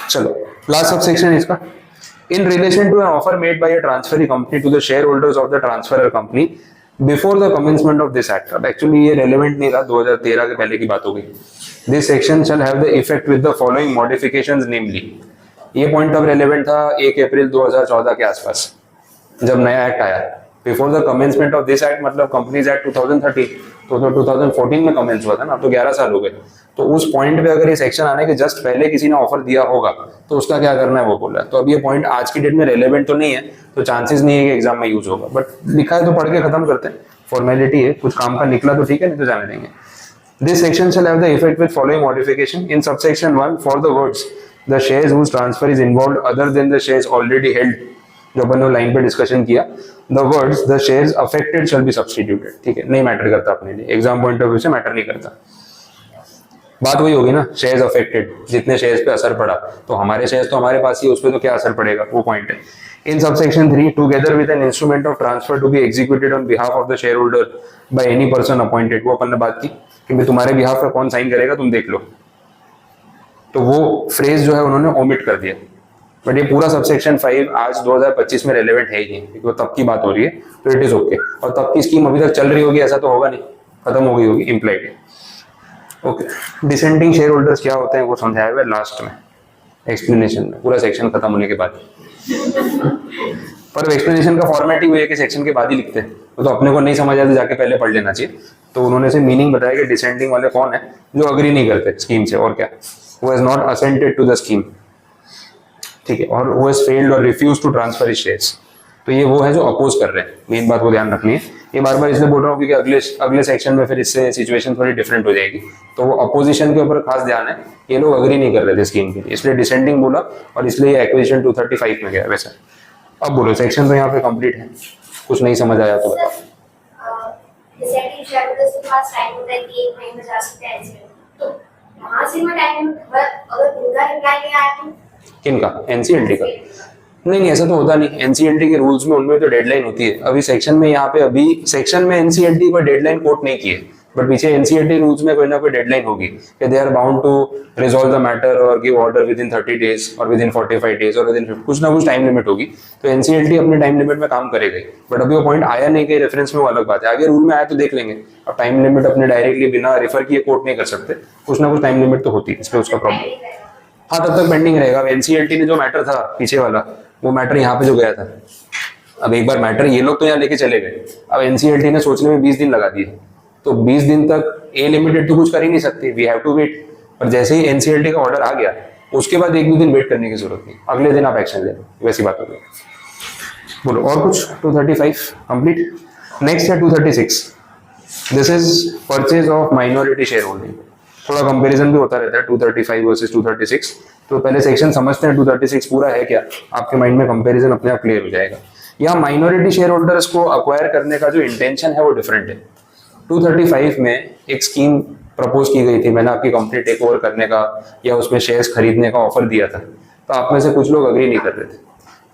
चलो लास्ट सबसेक्शन है इसका, in relation to an offer made by a transferee company to the shareholders of the transferor company before the commencement of this act. अब एक्चुअली ये रेलेवेंट नहीं रहा, 2013 के पहले की बात हो गई। This section shall have the effect with the following modifications namely, ये पॉइंट अब रेलेवेंट था 1 अप्रैल 2014 के आसपास जब नया एक्ट आया। Before the commencement of this act मतलब कंपनीज एक्ट 2013, तो 2014 में कमेंस हुआ था ना, अब तो 11 साल हो गए। तो उस पॉइंट पे अगर ये सेक्शन आने के जस्ट पहले किसी ने ऑफर दिया होगा तो उसका क्या करना है वो बोला है। तो अब ये पॉइंट आज की डेट में रेलेवेंट तो नहीं है, तो चांसेस नहीं है कि एग्जाम में यूज होगा, बट लिखा है तो पढ़ के खत्म करते हैं, फॉर्मेलिटी है, कुछ काम का निकला तो ठीक है, नहीं तो जाने देंगे। This section shall have the effect with following modification. In subsection 1, for the words the shares whose transfer is involved other than the shares already held, जो अपन ने लाइन पे डिस्कशन किया, the words the shares affected shall be substituted। ठीक है, नहीं matter करता अपने लिए, एग्जाम पॉइंट ऑफ व्यू से मैटर नहीं करता। बात वही होगी ना, शेयर्स अफेक्टेड, जितने शेयर्स पे असर पड़ा, तो हमारे शेयर्स तो हमारे पास ही, उस पर तो क्या असर पड़ेगा, वो पॉइंट है। In subsection 3, together with an instrument of transfer to be executed on behalf of the shareholder by any person appointed, वो अपन ने बात की कि भाई तुम्हारे बिहाफ पे कौन साइन करेगा तुम देख लो, तो वो फ्रेज जो है उन्होंने ओमिट कर दिया। बट ये पूरा सबसेक्शन 5 आज 2025 में रेलेवेंट है ही नहीं, क्योंकि वो तब की बात हो रही है, तो इट इज ओके। और तब की स्कीम अभी तक चल रही होगी ऐसा तो होगा नहीं, खत्म हो गई होगी implied. Okay, dissenting share holders क्या होते हैं वो समझाया हुआ है लास्ट में एक्सप्लेनेशन में, पूरा सेक्शन खत्म होने के बाद। पर एक्सप्लेनेशन का फॉर्मेट ही हुई है कि सेक्शन के बाद ही लिखते हैं, तो अपने को नहीं समझ आया तो जाके पहले पढ़ लेना चाहिए। तो उन्होंने से मीनिंग बताया कि डिसेंटिंग वाले कौन है, जो अग्री नहीं करते स्कीम से, और क्या, who has not assented to the scheme, ठीक है, और हु हैज फेल्ड और refuse to transfer his shares, तो ये वो है जो अपोज कर रहे हैं। मेन बात को ध्यान रखनी है, ये बार बार इसलिए बोल रहा हूँ क्योंकि अगले सेक्शन में फिर इससे सिचुएशन थोड़ी डिफरेंट हो जाएगी, तो वो अपोजिशन के ऊपर खास ध्यान है। ये लोग अग्री नहीं कर रहे थे स्कीम के लिए, इसलिए डिसेंटिंग बोला और इसलिए एक्विजिशन 235 में गया। वैसे अब बोलो, सेक्शन तो यहाँ पे कंप्लीट है, कुछ नहीं समझ आया तो बताओ। डिसेंटिंग शेयरहोल्डर्स के पास टाइम होता है कि 1 महीने में जा सकते हैं ऐसे, तो वहां से मैं टाइम अगर उनका रिप्लाई नहीं आया तो किनका, एनसीएलटी का? नहीं, ऐसा तो होता नहीं, एनसीएलटी के रूल्स में उनमें तो डेडलाइन होती है। अभी सेक्शन में यहाँ पे अभी सेक्शन में एनसीएलटी पर डेडलाइन कोट नहीं की है, बट पीछे एनसीएलटी रूल्स में कोई ना कोई डेडलाइन होगी कि they are bound to resolve the matter और give order within 30 days और विद इन 45 डेज और विद इन 50, कुछ ना कुछ टाइम लिमिट होगी। तो एनसीएलटी अपने टाइम लिमिट में काम करेगा ही, बट अभी वो पॉइंट आया नहीं कि रेफरेंस में, वो अलग बात है, आगे रूल में आया तो देख लेंगे। अब टाइम लिमिट अपने डायरेक्टली बिना रेफर किए कोट नहीं कर सकते, कुछ ना कुछ टाइम लिमिट तो होती है, इसलिए उसका प्रॉब्लम। हाँ, तब तक पेंडिंग रहेगा। अब एनसीएलटी ने जो मैटर था पीछे वाला, वो मैटर यहाँ पे जो गया था, अब एक बार मैटर ये लोग तो यहाँ लेके चले गए, अब एनसीएलटी ने सोचने में 20 दिन लगा दिए, तो 20 दिन तक ए लिमिटेड तो कुछ कर ही नहीं सकती, वी हैव टू वेट। पर जैसे ही एनसीएलटी का ऑर्डर आ गया, उसके बाद 1-2 दिन वेट करने की जरूरत नहीं, अगले दिन आप एक्शन ले लो, वैसी बात हो गई। बोलो और कुछ। 235 कंप्लीट। नेक्स्ट है 236, this is purchase of minority share holding. थोड़ा कंपैरिजन भी होता रहता है 235 वर्सेस 236, तो पहले सेक्शन समझते हैं 236 पूरा है क्या, आपके माइंड में कंपैरिजन अपने आप क्लियर हो जाएगा। यहाँ माइनॉरिटी शेयर होल्डर्स को अक्वायर करने का जो इंटेंशन है वो डिफरेंट है। 235 में एक स्कीम प्रपोज की गई थी, मैंने आपकी कंपनी टेक ओवर करने का या उसमें शेयर्स खरीदने का ऑफर दिया था, तो आप में से कुछ लोग अग्री नहीं कर रहे थे।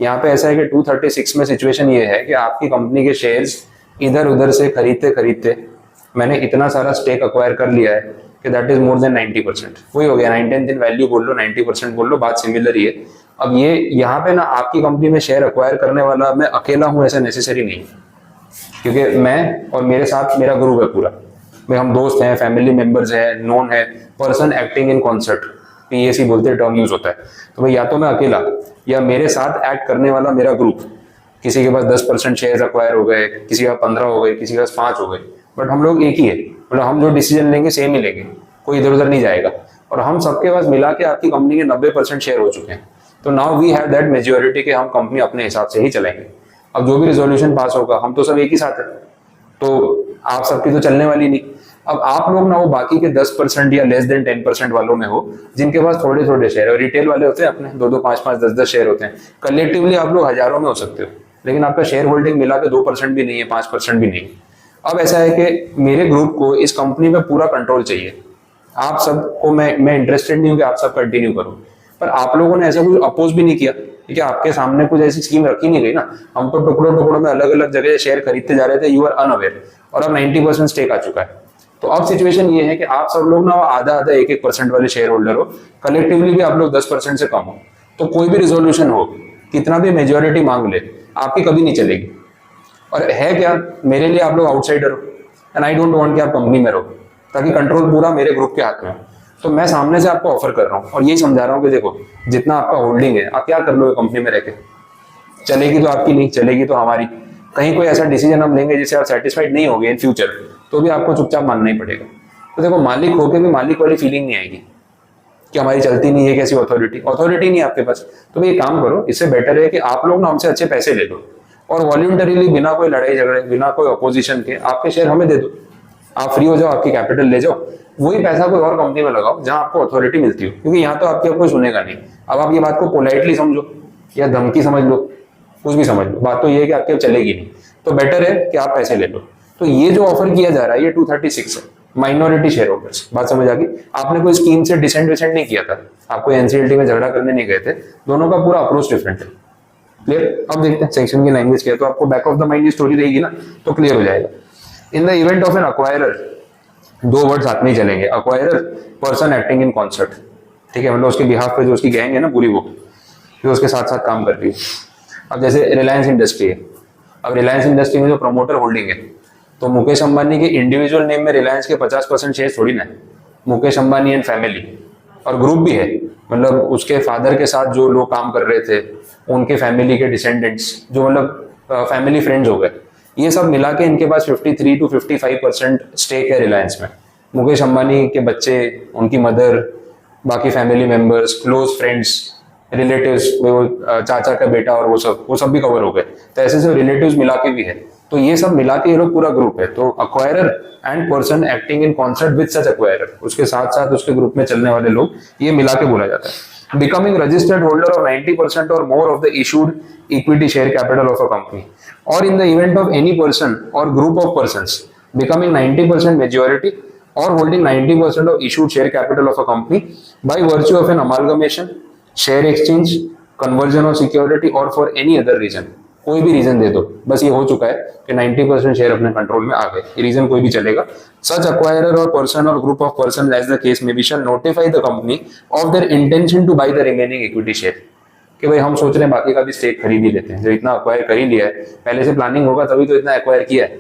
यहाँ पे ऐसा है कि 236 में सिचुएशन ये है कि आपकी कंपनी के शेयर्स इधर उधर से खरीदते खरीदते मैंने इतना सारा स्टेक अक्वायर कर लिया है कि दैट इज मोर देन 90%। वही हो गया 9/10 वैल्यू बोल लो, 90% बोल लो, बात सिमिलर ही है। अब ये यहाँ पे ना आपकी कंपनी में शेयर अक्वायर करने वाला मैं अकेला हूँ ऐसा नेसेसरी नहीं, क्योंकि मैं और मेरे साथ मेरा ग्रुप है पूरा, भाई हम दोस्त हैं, फैमिली मेंबर्स हैं, नोन है, person acting in concert, PAC बोलते टर्म यूज होता है। तो भाई या तो मैं अकेला या मेरे साथ एक्ट करने वाला मेरा ग्रुप, किसी के पास 10% शेयर अक्वायर हो गए, किसी के पास 15 हो गए, किसी के पास 5 हो गए, बट हम लोग एक ही है, मतलब हम जो डिसीजन लेंगे सेम ही लेंगे, कोई इधर उधर नहीं जाएगा। और हम सबके पास मिला के आपकी कंपनी के 90% शेयर हो चुके हैं। तो now we have that majority कि हम कंपनी अपने हिसाब से ही चलाएंगे। अब जो भी रिजोल्यूशन पास होगा, हम तो सब एक ही साथ है, तो आप सबकी तो चलने वाली नहीं। अब आप लोग ना वो बाकी के 10% या लेस देन 10% वालों में हो जिनके पास थोड़े थोड़े शेयर, और रिटेल वाले होते हैं अपने 2-2, 5-5, 10-10 शेयर होते हैं। कलेक्टिवली आप लोग हजारों में हो सकते हो, लेकिन आपका शेयर होल्डिंग मिला के 2% भी नहीं है, 5% भी नहीं है। अब ऐसा है कि मेरे ग्रुप को इस कंपनी में पूरा कंट्रोल चाहिए। आप सबको मैं इंटरेस्टेड नहीं हूँ कि आप सब कंटिन्यू करो, पर आप लोगों ने ऐसा कुछ अपोज भी नहीं किया, क्योंकि आपके सामने कुछ ऐसी स्कीम रखी नहीं गई ना। हम तो टुकड़ों टुकड़ों में अलग अलग जगह शेयर खरीदते जा रहे थे, यू आर अनअवेयर, और अब 90% स्टेक आ चुका है। तो अब सिचुएशन ये है कि आप सब लोग ना आधा आधा 1-1% वाले शेयर होल्डर हो, कलेक्टिवली भी आप लोग 10% से कम हो, तो कोई भी रिजोल्यूशन हो, कितना भी मेजोरिटी मांग ले, आपकी कभी नहीं चलेगी। और है क्या, मेरे लिए आप लोग आउटसाइडर हो, एंड आई डोंट वांट कि आप कंपनी में रहो, ताकि कंट्रोल पूरा मेरे ग्रुप के हाथ में हो। तो मैं सामने से आपको ऑफर कर रहा हूँ और यही समझा रहा हूँ कि देखो, जितना आपका होल्डिंग है आप क्या कर लो कंपनी में रहकर, चलेगी तो आपकी, नहीं चलेगी तो हमारी। कहीं कोई ऐसा डिसीजन हम लेंगे जिससे आप सेटिस्फाइड नहीं होगे इन फ्यूचर, तो भी आपको चुपचाप मानना ही पड़ेगा। तो देखो, मालिक होके भी मालिक वाली फीलिंग नहीं आएगी कि हमारी चलती नहीं है, कैसी अथॉरिटी नहीं है आपके पास। तो भाई एक काम करो, इससे बेटर है कि आप लोग ना हमसे अच्छे पैसे ले लो और वॉल्यूंटरीली, बिना कोई लड़ाई झगड़े, बिना कोई अपोजिशन के आपके शेयर हमें दे दो। आप फ्री हो जाओ, आपकी कैपिटल ले जाओ, वही पैसा कोई और कंपनी में लगाओ जहां आपको अथॉरिटी मिलती हो, क्योंकि यहाँ तो आपकी कोई सुनेगा नहीं। अब आप ये बात को पोलाइटली समझो या धमकी समझ लो, कुछ भी समझ लो, बात तो ये है कि आपके चलेगी नहीं। तो बेटर है कि आप पैसे ले लो। तो ये जो ऑफर किया जा रहा है ये 236 है, माइनॉरिटी शेयर होल्डर्स। बात समझ आ गई? आपने कोई स्कीम से डिसेंट विसेंट नहीं किया था, आपको NCLT में झगड़ा करने नहीं गए थे, दोनों का पूरा अप्रोच डिफरेंट है। क्लियर? अब देखते हैं सेक्शन की लैंग्वेज क्या है, तो आपको बैक ऑफ द माइंड ये स्टोरी रहेगी ना, तो क्लियर हो जाएगा। In the event of an acquirer, 2 word साथ में ही चलेंगे, acquirer, person acting in concert, ठीक है, मतलब उसके बिहाफ पे जो उसकी गैंग है ना पूरी, वो जो उसके साथ साथ काम कर रही है। अब जैसे रिलायंस इंडस्ट्री है, अब रिलायंस इंडस्ट्री में जो प्रमोटर होल्डिंग है, तो मुकेश अंबानी के इंडिविजुअल नेम में रिलायंस के 50% शेयर थोड़ी ना है, मुकेश अंबानी एंड फैमिली, और ग्रुप भी है, मतलब उसके फादर के साथ जो लोग काम कर रहे थे, उनके फैमिली के डिसेंडेंट्स, जो मतलब फैमिली फ्रेंड्स हो गए, ये सब मिला के इनके पास 53 to 55% स्टेक है रिलायंस में। मुकेश अंबानी के बच्चे, उनकी मदर, बाकी family members, close friends, relatives, वो चाचा का बेटा और वो सब भी कवर हो गए। तो ऐसे से रिलेटिव्स मिला के भी है, तो ये सब मिला के ये लोग पूरा ग्रुप है। तो acquirer and person acting in concert with such acquirer, उसके साथ साथ उसके ग्रुप में चलने वाले लोग, ये मिला के बोला जाता है। Becoming registered holder of 90% or more of the issued equity share capital of a company, or in the event of any person or group of persons becoming 90% majority or holding 90% of issued share capital of a company by virtue of an amalgamation, share exchange, conversion of security or for any other reason, कोई भी reason दे दो, बस ये हो चुका है कि 90% share अपने कंट्रोल में आ गए, ये रीजन कोई भी चलेगा। Such acquirer or person or group of person as the case may be shall notify the company of their intention to buy the remaining equity share, कि भाई हम सोच रहे हैं बाकी का भी स्टेक खरीद ही लेते हैं, जो इतना अक्वायर कर ही लिया है, पहले से प्लानिंग होगा तभी तो इतना अक्वायर किया है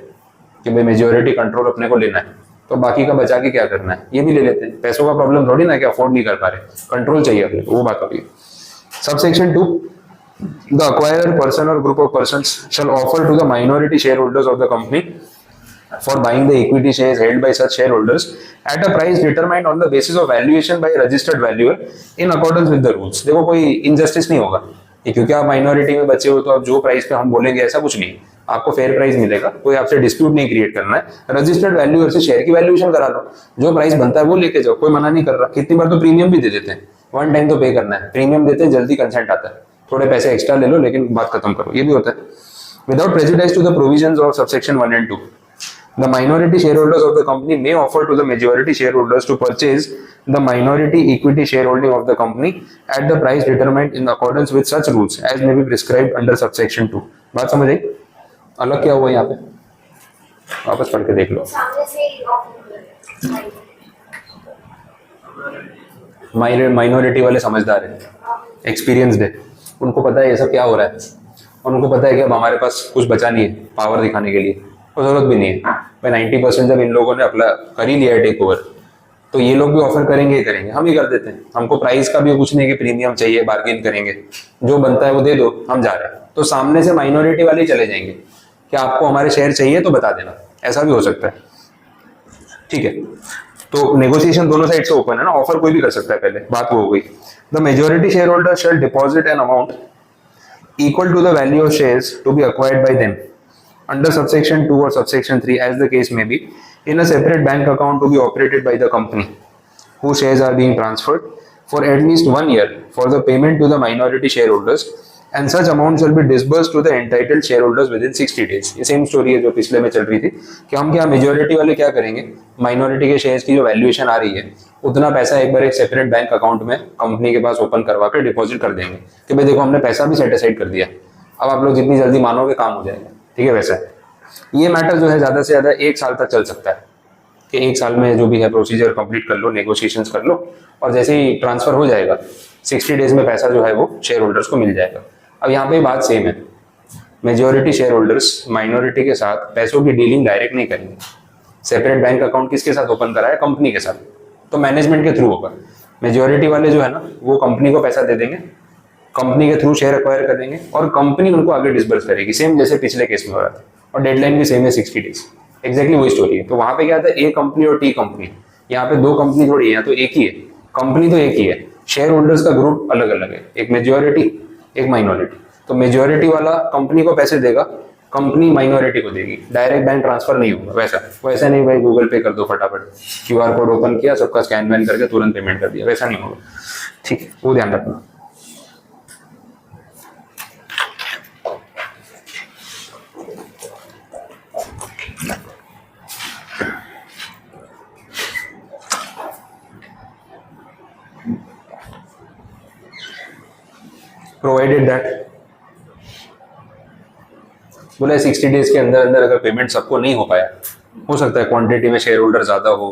कि भाई मेजोरिटी कंट्रोल अपने को लेना है, तो बाकी का बचा के क्या करना है, ये भी ले लेते हैं। पैसों का प्रॉब्लम थोड़ी ना कि अफोर्ड नहीं कर पा रहे, कंट्रोल चाहिए अपने को, वो बात होगी। Subsection 2, the acquirer person or group of persons shall offer to the minority shareholders of the company for buying the equity shares held by such shareholders at a price determined on the basis of valuation by a registered valuer in accordance with the rules। देखो, कोई injustice नहीं होगा, क्योंकि आप minority में बचे हो तो आप जो प्राइस पे हम बोलेंगे ऐसा कुछ नहीं, आपको फेयर प्राइस मिलेगा, कोई आपसे डिस्प्यूट नहीं क्रिएट करना है। रजिस्टर्ड वैल्यूअर से शेयर की वैल्यूएशन करा लो, जो प्राइस बनता है वो लेके जाओ, कोई मना नहीं कर रहा। कितनी बार तो प्रीमियम भी दे देते हैं, 1 टाइम तो पे करना है, प्रीमियम देते हैं, जल्दी कंसेंट आता है, थोड़े पैसे एक्स्ट्रा ले लो लेकिन बात खत्म करो, ये भी होता है। Without prejudice to the provisions of subsection 1 and 2, the minority shareholders of the company may offer to the majority shareholders to purchase the minority equity shareholding of the company at the price determined in accordance with such rules as may be prescribed under subsection 2. बात समझ आई? अलग क्या हुआ यहाँ पे? वापस पढ़ के देख लो. सामने से ही ऑफ माइनॉरिटी वाले समझदार है, एक्सपीरियंस्ड है, उनको पता है ये सब क्या हो रहा है, और उनको पता है कि अब हमारे पास कुछ बचा नहीं है पावर दिखाने के लिए, कोई जरूरत भी नहीं है भाई. 90% जब इन लोगों ने अपना कर ही लिया है टेक ओवर, तो ये लोग भी ऑफर करेंगे ही करेंगे, हम ही कर देते हैं. हमको प्राइस का भी कुछ नहीं कि प्रीमियम चाहिए, बार्गेन करेंगे, जो बनता है वो दे दो, हम जा रहे हैं. तो सामने से माइनॉरिटी वाले ही चले जाएंगे कि आपको हमारे शेयर चाहिए तो बता देना, ऐसा भी हो सकता है. ठीक है, तो नेगोशिएशन दोनों साइड से ओपन है ना, ऑफर कोई भी कर सकता है. पहले बात वो हो गई. The majority share holder shall deposit an amount equal to the value of shares to be acquired by them under subsection 2 or subsection 3 as the case may be in a separate bank account to be operated by the company whose shares are being transferred for at least 1 year for the payment to the minority shareholders and such amount shall be disbursed to the entitled shareholders within 60 days. ये same story है जो पिछले में चल रही थी कि हम क्या मेजोरिटी वाले क्या करेंगे, माइनॉरिटी के शेयर्स की जो वैल्यूएशन आ रही है उतना पैसा एक बार एक सेपरेट बैंक अकाउंट में कंपनी के पास ओपन करवा कर डिपॉजिट कर देंगे कि भाई देखो हमने पैसा भी सेट असाइड कर दिया, अब आप लोग जितनी जल्दी मानोगे काम हो जाएगा. ठीक है, वैसा ये मैटर जो है ज़्यादा से ज़्यादा 1 साल तक चल सकता है कि 1 साल में जो भी है प्रोसीजर कंप्लीट कर लो, नेगोशिएशंस कर लो, और जैसे ही ट्रांसफर हो जाएगा 60 डेज में पैसा जो है वो शेयर होल्डर्स को मिल जाएगा. अब यहाँ पे बात सेम है, मेजोरिटी शेयर होल्डर्स माइनॉरिटी के साथ पैसों की डीलिंग डायरेक्ट नहीं करेंगे. सेपरेट बैंक अकाउंट किसके साथ ओपन करा है? कंपनी के साथ, तो मैनेजमेंट के थ्रू होगा. मेजोरिटी वाले जो है ना वो कंपनी को पैसा दे देंगे, कंपनी के थ्रू शेयर एक्वायर कर देंगे और कंपनी उनको आगे डिसबर्स करेगी, सेम जैसे पिछले केस में हो रहा था. और डेडलाइन भी सेम है 60 डेज, एग्जैक्टली वही स्टोरी है. तो वहां पे क्या था, ए कंपनी और टी कंपनी, यहाँ पे 2 कंपनी थोड़ी है, यहाँ तो एक ही है, कंपनी तो एक ही है, शेयर होल्डर्स का ग्रुप अलग अलग है, एक मेजोरिटी एक माइनॉरिटी. तो मेजोरिटी वाला कंपनी को पैसे देगा, कंपनी माइनॉरिटी को देगी, डायरेक्ट बैंक ट्रांसफर नहीं होगा. वैसा नहीं भाई गूगल पे कर दो फटाफट, QR कोड ओपन किया, सबका स्कैन वैन करके तुरंत पेमेंट कर दिया, वैसा नहीं होगा. ठीक है, वो ध्यान रखना. प्रोवाइडेड दैट बोला 60 डेज के अंदर अंदर अगर पेमेंट सबको नहीं हो पाया, हो सकता है क्वांटिटी में शेयर होल्डर ज़्यादा हो,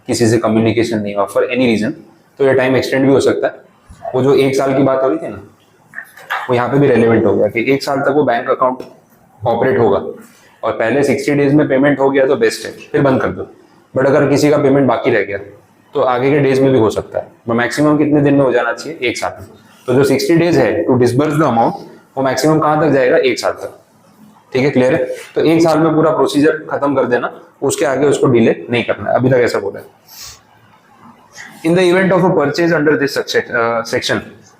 किसी से कम्युनिकेशन नहीं हो फॉर एनी रीज़न, तो ये टाइम एक्सटेंड भी हो सकता है. वो जो 1 साल की बात हो रही थी ना, वो यहाँ पे भी रेलेवेंट हो गया कि 1 साल तक वो बैंक अकाउंट ऑपरेट होगा और पहले 60 डेज में पेमेंट हो गया तो बेस्ट है, फिर बंद कर दो. बट अगर किसी का पेमेंट बाकी रह गया तो आगे के डेज में भी हो सकता है. तो मैक्सिमम कितने दिन में हो जाना चाहिए? 1 साल. तो जो 60 डेज है टू डिसबर्स द अमाउंट, वो मैक्सिमम कहाँ तक जाएगा? 1 साल तक. ठीक है, क्लियर है? तो 1 साल में पूरा प्रोसीजर खत्म कर देना, उसके आगे उसको डिले नहीं करना है. अभी तक ऐसा बोला है. In the event of a purchase under this section,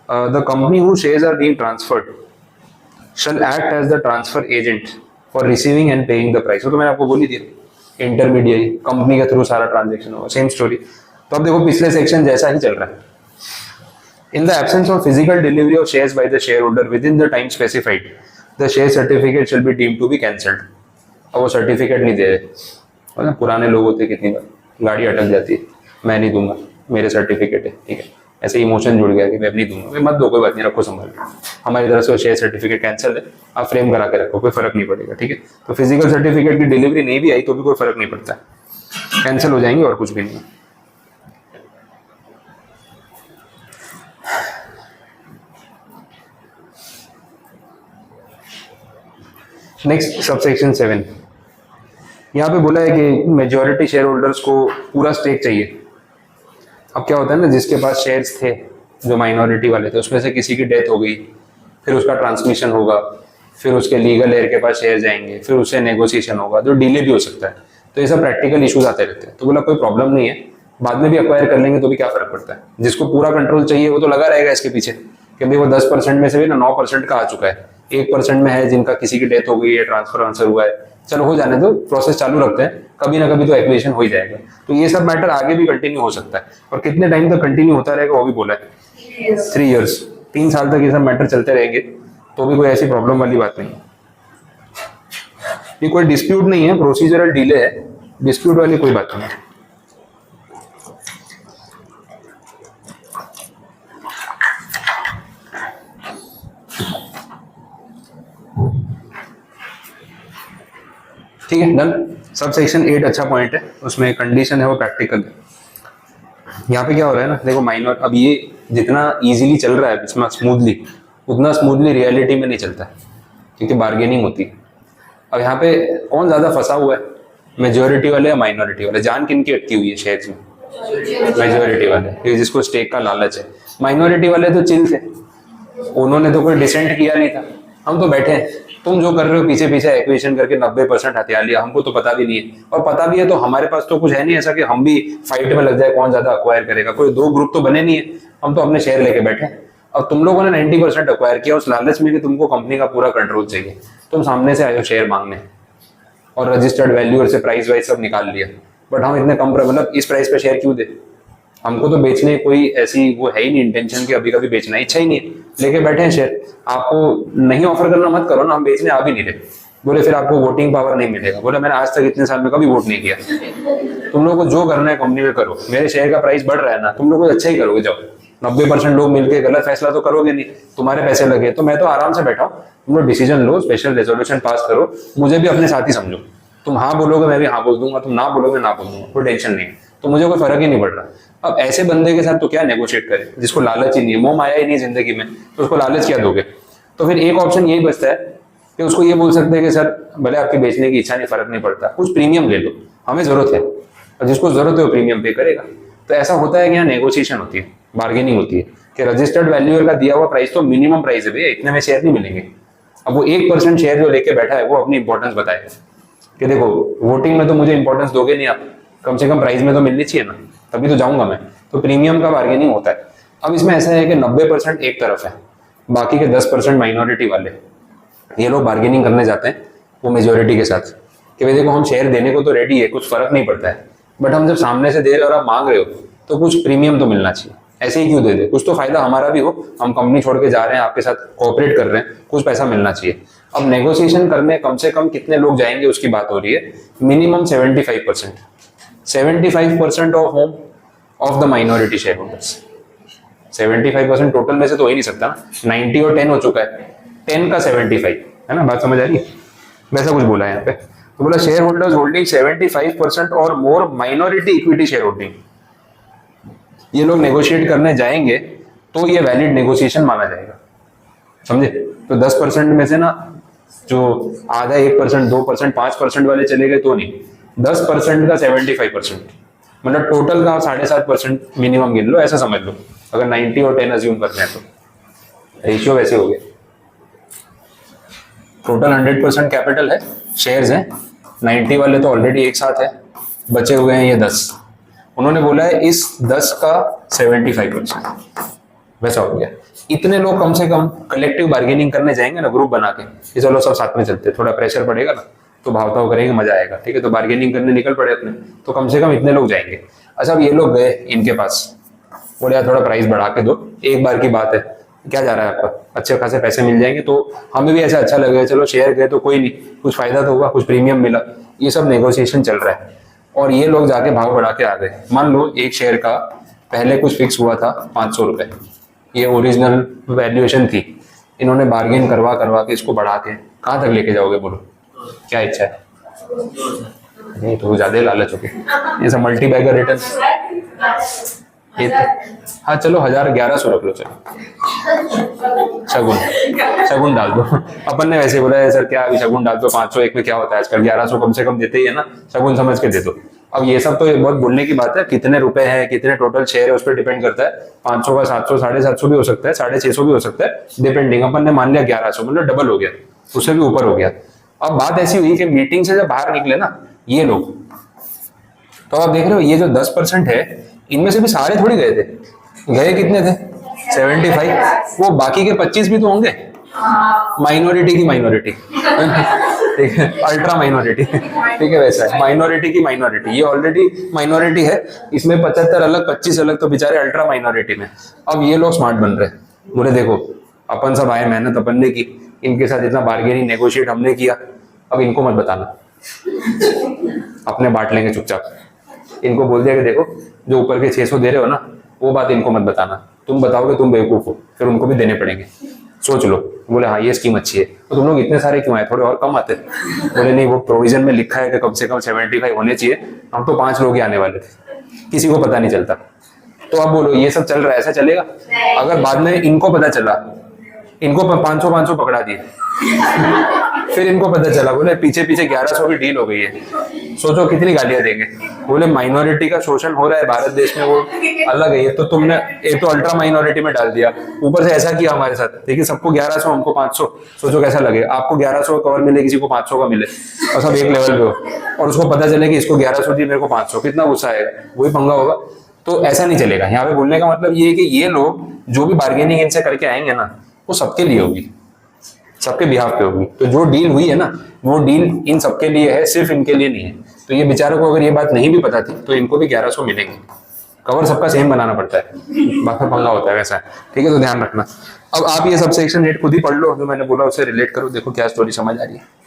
the company who shares are being transferred shall act as the transfer agent for receiving and paying the price. तो मैंने आपको बोली थी, इंटरमीडिएट कंपनी के थ्रू सारा transaction होगा, same story. तो अब देखो पिछले सेक्शन जैसा ही चल रहा है. In the absence of physical delivery of shares by the shareholder within the time specified, the share certificate shall be deemed to be cancelled. अब वो सर्टिफिकेट नहीं दे रहे, ना पुराने लोग होते कितनी बार गाड़ी अटक जाती है, मैं नहीं दूंगा, मेरे सर्टिफिकेट है. ठीक है, ऐसे इमोशन जुड़ गया कि मैं नहीं दूंगा, मैं मत दो, कोई बात नहीं, रखो संभाल. हमारी तरफ से शेयर सर्टिफिकेट कैंसिल है, आप फ्रेम करा के रखो, कोई फर्क नहीं पड़ेगा. ठीक है, तो फिजिकल सर्टिफिकेट की डिलीवरी नहीं भी आई तो भी कोई फर्क नहीं पड़ता, कैंसिल हो जाएंगे और कुछ भी नहीं. नेक्स्ट सबसेक्शन 7, यहाँ पे बोला है कि मेजॉरिटी शेयर होल्डर्स को पूरा स्टेक चाहिए. अब क्या होता है ना, जिसके पास शेयर्स थे जो माइनॉरिटी वाले थे, उसमें से किसी की डेथ हो गई, फिर उसका ट्रांसमिशन होगा, फिर उसके लीगल एयर के पास शेयर जाएंगे, फिर उससे नेगोशिएशन होगा, जो डिले भी हो सकता है. तो ये सब प्रैक्टिकल इश्यूज आते रहते हैं. तो बोला कोई प्रॉब्लम नहीं है, बाद में भी अक्वायर कर लेंगे तो भी क्या फर्क पड़ता है. जिसको पूरा कंट्रोल चाहिए वो तो लगा रहेगा इसके पीछे कि भाई वो 10% में से भी ना 9% का आ चुका है, 1% में है जिनका किसी की डेथ हो गई है, ट्रांसफर आंसर हुआ है, चलो हो जाने दो, प्रोसेस चालू रखते हैं, कभी ना कभी तो एक्विजिशन हो ही जाएगा. तो ये सब मैटर आगे भी कंटिन्यू हो सकता है. और कितने टाइम तक कंटिन्यू होता रहेगा वो भी बोला है, 3 years, 3 साल तक ये सब मैटर चलते रहेंगे, तो भी कोई ऐसी प्रॉब्लम वाली बात नहीं. ये कोई डिस्प्यूट नहीं है, प्रोसीजरल डिले है, डिस्प्यूट वाली कोई बात नहीं है। ठीक है, डन। सब सेक्शन 8 अच्छा पॉइंट है, उसमें कंडीशन है वो प्रैक्टिकल। यहाँ पे क्या हो रहा है ना, देखो माइनर, अब ये जितना इजीली चल रहा है इसमें स्मूथली, उतना स्मूथली रियलिटी में नहीं चलता है, क्योंकि बार्गेनिंग होती है। अब यहाँ पे कौन ज्यादा फंसा हुआ है, मेजोरिटी वाले या माइनॉरिटी वाले? जान किन की अटकी हुई है शेयर्स में? मेजोरिटी वाले, क्योंकि जिसको स्टेक का लालच है। माइनॉरिटी वाले तो चिल थे, उन्होंने तो कोई डिसेंट किया नहीं था, हम तो बैठे हैं। तुम जो कर रहे हो पीछे पीछे एक्विजिशन करके 90% हथिया लिया, हमको तो पता भी नहीं है, और पता भी है तो हमारे पास तो कुछ है नहीं ऐसा कि हम भी फाइट में लग जाए कौन ज्यादा अक्वायर करेगा। कोई दो ग्रुप तो बने नहीं है, हम तो अपने शेयर लेके बैठे हैं। अब तुम लोगों ने 90% अक्वायर किया उस लालच में कि तुमको कंपनी का पूरा कंट्रोल चाहिए, तुम सामने से आए हो शेयर मांगने, और रजिस्टर्ड वैल्यू और से प्राइस वाइज सब निकाल लिया, बट हम इतने कम मतलब इस प्राइस पे शेयर क्यों दे? हमको तो बेचने कोई ऐसी वो है ही नहीं इंटेंशन कि अभी कभी बेचना, इच्छा ही नहीं है, लेके बैठे हैं शेयर। आपको नहीं ऑफर करना मत करो ना, हम बेचने आ भी नहीं रहे। बोले फिर आपको वोटिंग पावर नहीं मिलेगा। बोले मैंने आज तक इतने साल में कभी वोट नहीं किया। तुम लोगों को जो करना है कंपनी में करो, मेरे शेयर का प्राइस बढ़ रहा है ना, तुम लोग अच्छा ही करोगे। जाओ 90% लोग मिलकर गलत फैसला तो करोगे नहीं, तुम्हारे पैसे लगे, तो मैं तो आराम से बैठा हूँ। तुम लोग डिसीजन लो, स्पेशल रेजोल्यूशन पास करो, मुझे भी अपने साथी समझो। तुम हाँ बोलोगे मैं भी हाँ बोल दूंगा, तुम ना बोलोगे ना बोल दूंगा, कोई टेंशन नहीं है, तो मुझे कोई फर्क ही नहीं पड़ रहा। अब ऐसे बंदे के साथ तो क्या नेगोशिएट करें जिसको लालच ही नहीं है, मोह माया ही नहीं जिंदगी में, तो उसको लालच क्या दोगे? तो फिर एक ऑप्शन यही बचता है कि उसको ये बोल सकते हैं कि सर भले आपकी बेचने की इच्छा नहीं, फर्क नहीं पड़ता, कुछ प्रीमियम ले लो, हमें जरूरत है, और जिसको जरूरत है वो प्रीमियम पे करेगा। तो ऐसा होता है कि यहाँ नेगोशिएशन होती है, बार्गेनिंग होती है कि रजिस्टर्ड वैल्यूअर का दिया हुआ प्राइस तो मिनिमम प्राइस है भैया, इतने में शेयर नहीं मिलेंगे। अब वो 1% शेयर जो लेके बैठा है वो अपनी इंपॉर्टेंस बताएगा कि देखो वोटिंग में तो मुझे इंपॉर्टेंस दोगे नहीं आप, कम से कम प्राइस में तो मिलनी चाहिए ना, तभी तो जाऊंगा मैं। तो प्रीमियम का बार्गेनिंग होता है। अब इसमें ऐसा है कि 90% एक तरफ है, बाकी के 10% माइनॉरिटी वाले, ये लोग बार्गेनिंग करने जाते हैं वो मेजोरिटी के साथ कि भाई देखो हम शेयर देने को तो रेडी है, कुछ फर्क नहीं पड़ता है, बट हम जब सामने से दे रहे हो और आप मांग रहे हो तो कुछ प्रीमियम तो मिलना चाहिए, ऐसे ही क्यों दे दे, कुछ तो फायदा हमारा भी हो, हम कंपनी छोड़ के जा रहे हैं, आपके साथ कोऑपरेट कर रहे हैं, कुछ पैसा मिलना चाहिए। अब नेगोशिएशन करने कम से कम कितने लोग जाएंगे उसकी बात हो रही है, minimum 75%, 75% of home of the minority share holders. 75% total में से तो हो ही नहीं सकता ना, 90 और 10 हो चुका है, 10 का 75 है ना, बात समझ आ रही है? वैसा कुछ बोला है यहाँ पे, तो बोला शेयर होल्डर्स होल्डिंग 75% और मोर माइनॉरिटी इक्विटी शेयर होल्डिंग, ये लोग नेगोशिएट करने जाएंगे तो ये वैलिड नेगोशिएशन माना जाएगा, समझे? तो 10% में से ना जो आधा 1%, 2%, 5% वाले चले गए तो नहीं, 10% का 75%, मतलब टोटल का 7.5% मिनिमम गिन लो, ऐसा समझ लो। अगर 90 और 10 अज्यूम करते हैं तो रेशियो वैसे हो गया। टोटल 100% कैपिटल है, शेयर्स हैं, 90 वाले तो ऑलरेडी एक साथ है, बचे हुए हैं ये 10। उन्होंने बोला है इस 10 का 75%, वैसा हो गया। इतने लोग कम से कम कलेक्टिव बार्गेनिंग करने जाएंगे ना, ग्रुप बना के, चलो सब साथ में चलते, थोड़ा प्रेशर पड़ेगा ना तो भावताव करेंगे, मजा आएगा, ठीक है? तो बार्गेनिंग करने निकल पड़े अपने, तो कम से कम इतने लोग जाएंगे। अच्छा अब ये लोग गए इनके पास, बोले यार थोड़ा प्राइस बढ़ा के दो, एक बार की बात है, क्या जा रहा है आपका, अच्छे खासे पैसे मिल जाएंगे, तो हमें भी ऐसा अच्छा लगेगा, चलो शेयर गए तो कोई नहीं, कुछ फायदा तो हुआ, कुछ प्रीमियम मिला। ये सब नेगोशिएशन चल रहा है, और ये लोग जाके भाव बढ़ा के आ गए। मान लो एक शेयर का पहले कुछ फिक्स हुआ था 500 रुपए, ये ओरिजिनल वैल्यूएशन थी, इन्होंने बार्गेन करवा करवा के इसको बढ़ा के कहाँ तक लेके जाओगे, बोलो क्या इच्छा है? नहीं तो ज्यादा लालच हो गई, ये सब मल्टी बैगर रिटर्न। हाँ चलो 1100 रख लो, चलो शगुन डाल दो। अपन ने वैसे बोला है सर क्या अभी शगुन डाल दो, 501 में क्या होता है आजकल, 1100 कम से कम देते ही है ना, शगुन समझ के दे दो। अब ये सब तो बहुत बोलने की बात है, कितने रुपए हैं, कितने टोटल शेयर है उस पर डिपेंड करता है। 500 का 700, 750 भी हो सकता है, 650 भी हो सकता है, डिपेंडिंग। अपन ने मान लिया 1100, मतलब डबल हो गया, उससे भी ऊपर हो गया। अब बात ऐसी हुई कि मीटिंग से जब बाहर निकले ना ये लोग, तो आप देख रहे हो ये जो 10% है, इनमें से भी सारे थोड़ी गए थे, गए कितने थे? 75। वो बाकी के 25 भी तो होंगे माइनॉरिटी की माइनॉरिटी, ठीक है, अल्ट्रा माइनॉरिटी, ठीक है, वैसा है माइनॉरिटी की माइनॉरिटी, ये ऑलरेडी माइनॉरिटी है, इसमें 75 अलग 25 अलग, तो बेचारे अल्ट्रा माइनॉरिटी में। अब ये लोग स्मार्ट बन रहे, बोले देखो अपन सब आए, मेहनत अपन ने की, इनके साथ इतना बार्गेनिंग नेगोशिएट हमने किया, अब इनको मत बताना, अपने बांट लेंगे चुपचाप। इनको बोल दिया कि देखो जो ऊपर के 600 दे रहे हो ना, वो बात इनको मत बताना, तुम बताओगे तुम बेवकूफ हो, फिर उनको भी देने पड़ेंगे, सोच लो। बोले हाँ ये स्कीम अच्छी है। तो तुम लोग इतने सारे क्यों आए, थोड़े और कम आते। बोले नहीं, वो प्रोविजन में लिखा है कि कम से कम 75 होने चाहिए, हम तो 5 लोग ही आने वाले थे, किसी को पता नहीं चलता। तो अब बोलो ये सब चल रहा है, ऐसा चलेगा? अगर बाद में इनको पता चला, इनको 500 पकड़ा दिए, फिर इनको पता चला, बोले पीछे पीछे 1100 की डील हो गई है, सोचो कितनी गालियां देंगे। बोले माइनॉरिटी का शोषण हो रहा है भारत देश में, वो अलग है, ये तो तुमने एक तो अल्ट्रा माइनॉरिटी में डाल दिया, ऊपर से ऐसा किया हमारे साथ। देखिए सबको 1100, हमको 500, सोचो कैसा लगे। आपको 1100 कवर मिले, किसी को 500 का मिले, और सब एक लेवल पे हो, और उसको पता चले कि इसको 1100 दी, मेरे को 500, कितना गुस्सा आएगा, वही पंगा होगा। तो ऐसा नहीं चलेगा। यहाँ पे बोलने का मतलब ये है कि ये लोग जो भी बार्गेनिंग इनसे करके आएंगे ना, वो सबके लिए होगी, सबके बिहाफ पे होगी। तो जो डील हुई है ना, वो डील इन सबके लिए है, सिर्फ इनके लिए नहीं है। तो ये बेचारों को अगर ये बात नहीं भी पता थी, तो इनको भी 1100 मिलेंगे। कवर सबका सेम बनाना पड़ता है, बाकी पंगा होता है वैसा। ठीक है, तो ध्यान रखना। अब आप ये सब सेक्शन 8 खुद ही पढ़ लो, जो मैंने बोला उससे रिलेट करो, देखो क्या स्टोरी समझ आ रही है।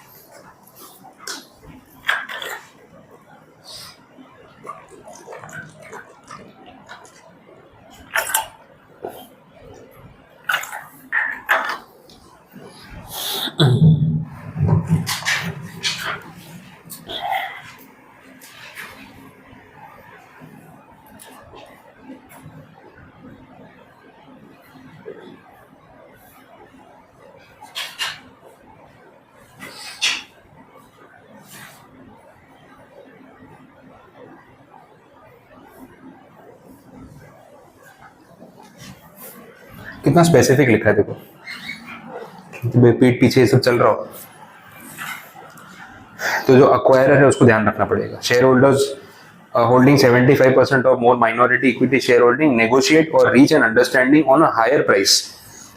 कितना स्पेसिफिक लिखा है देखो, पीठ पीछे ये सब चल रहा हो। तो जो अक्वायरर है उसको ध्यान रखना पड़ेगा। Share holders holding 75% or more minority equity shareholding negotiate or reach an understanding on a higher price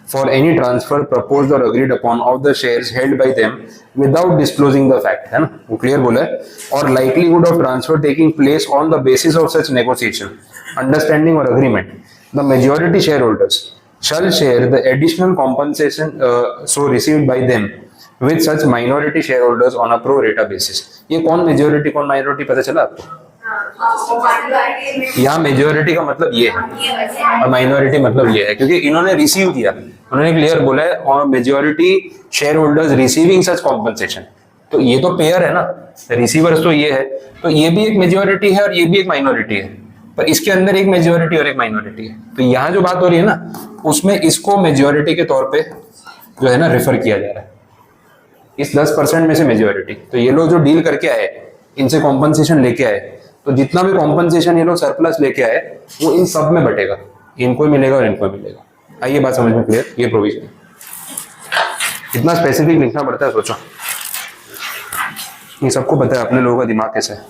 for any transfer proposed or agreed upon of the shares held by them without disclosing the fact, है ना, वो clear बोला है। और likelihood of transfer taking place on the basis of such negotiation, understanding or agreement, the majority shareholders shall share the additional compensation so received by them with such minority shareholders on a pro rata basis। ये कौन majority कौन minority पता चला आपको? यहाँ majority का मतलब ये है और माइनॉरिटी मतलब ये है, क्योंकि इन्होंने रिसीव किया, उन्होंने क्लियर बोला है, और मेजोरिटी शेयर होल्डर्स रिसीविंग सच कॉम्पनसेशन। तो ये तो पेयर है ना, रिसीवर्स तो ये है, तो ये भी एक मेजोरिटी है और ये भी एक माइनॉरिटी है, पर इसके अंदर एक मेजोरिटी और एक माइनॉरिटी है। तो यहाँ जो बात हो रही है ना, उसमें इसको मेजोरिटी के तौर पे जो है ना रेफर किया जा रहा है, इस 10% में से मेजोरिटी। तो ये लोग जो डील करके आए, इनसे कॉम्पनसेशन लेके आए, तो जितना भी कॉम्पनसेशन ये लोग सरप्लस लेके आए, वो इन सब में बटेगा, इनको ही मिलेगा और इनको ही मिलेगा। आइए बात समझ में क्लियर? ये प्रोविजन इतना स्पेसिफिक लिखना पड़ता है, सोचो। ये सबको पता है अपने लोगों का दिमाग कैसे है।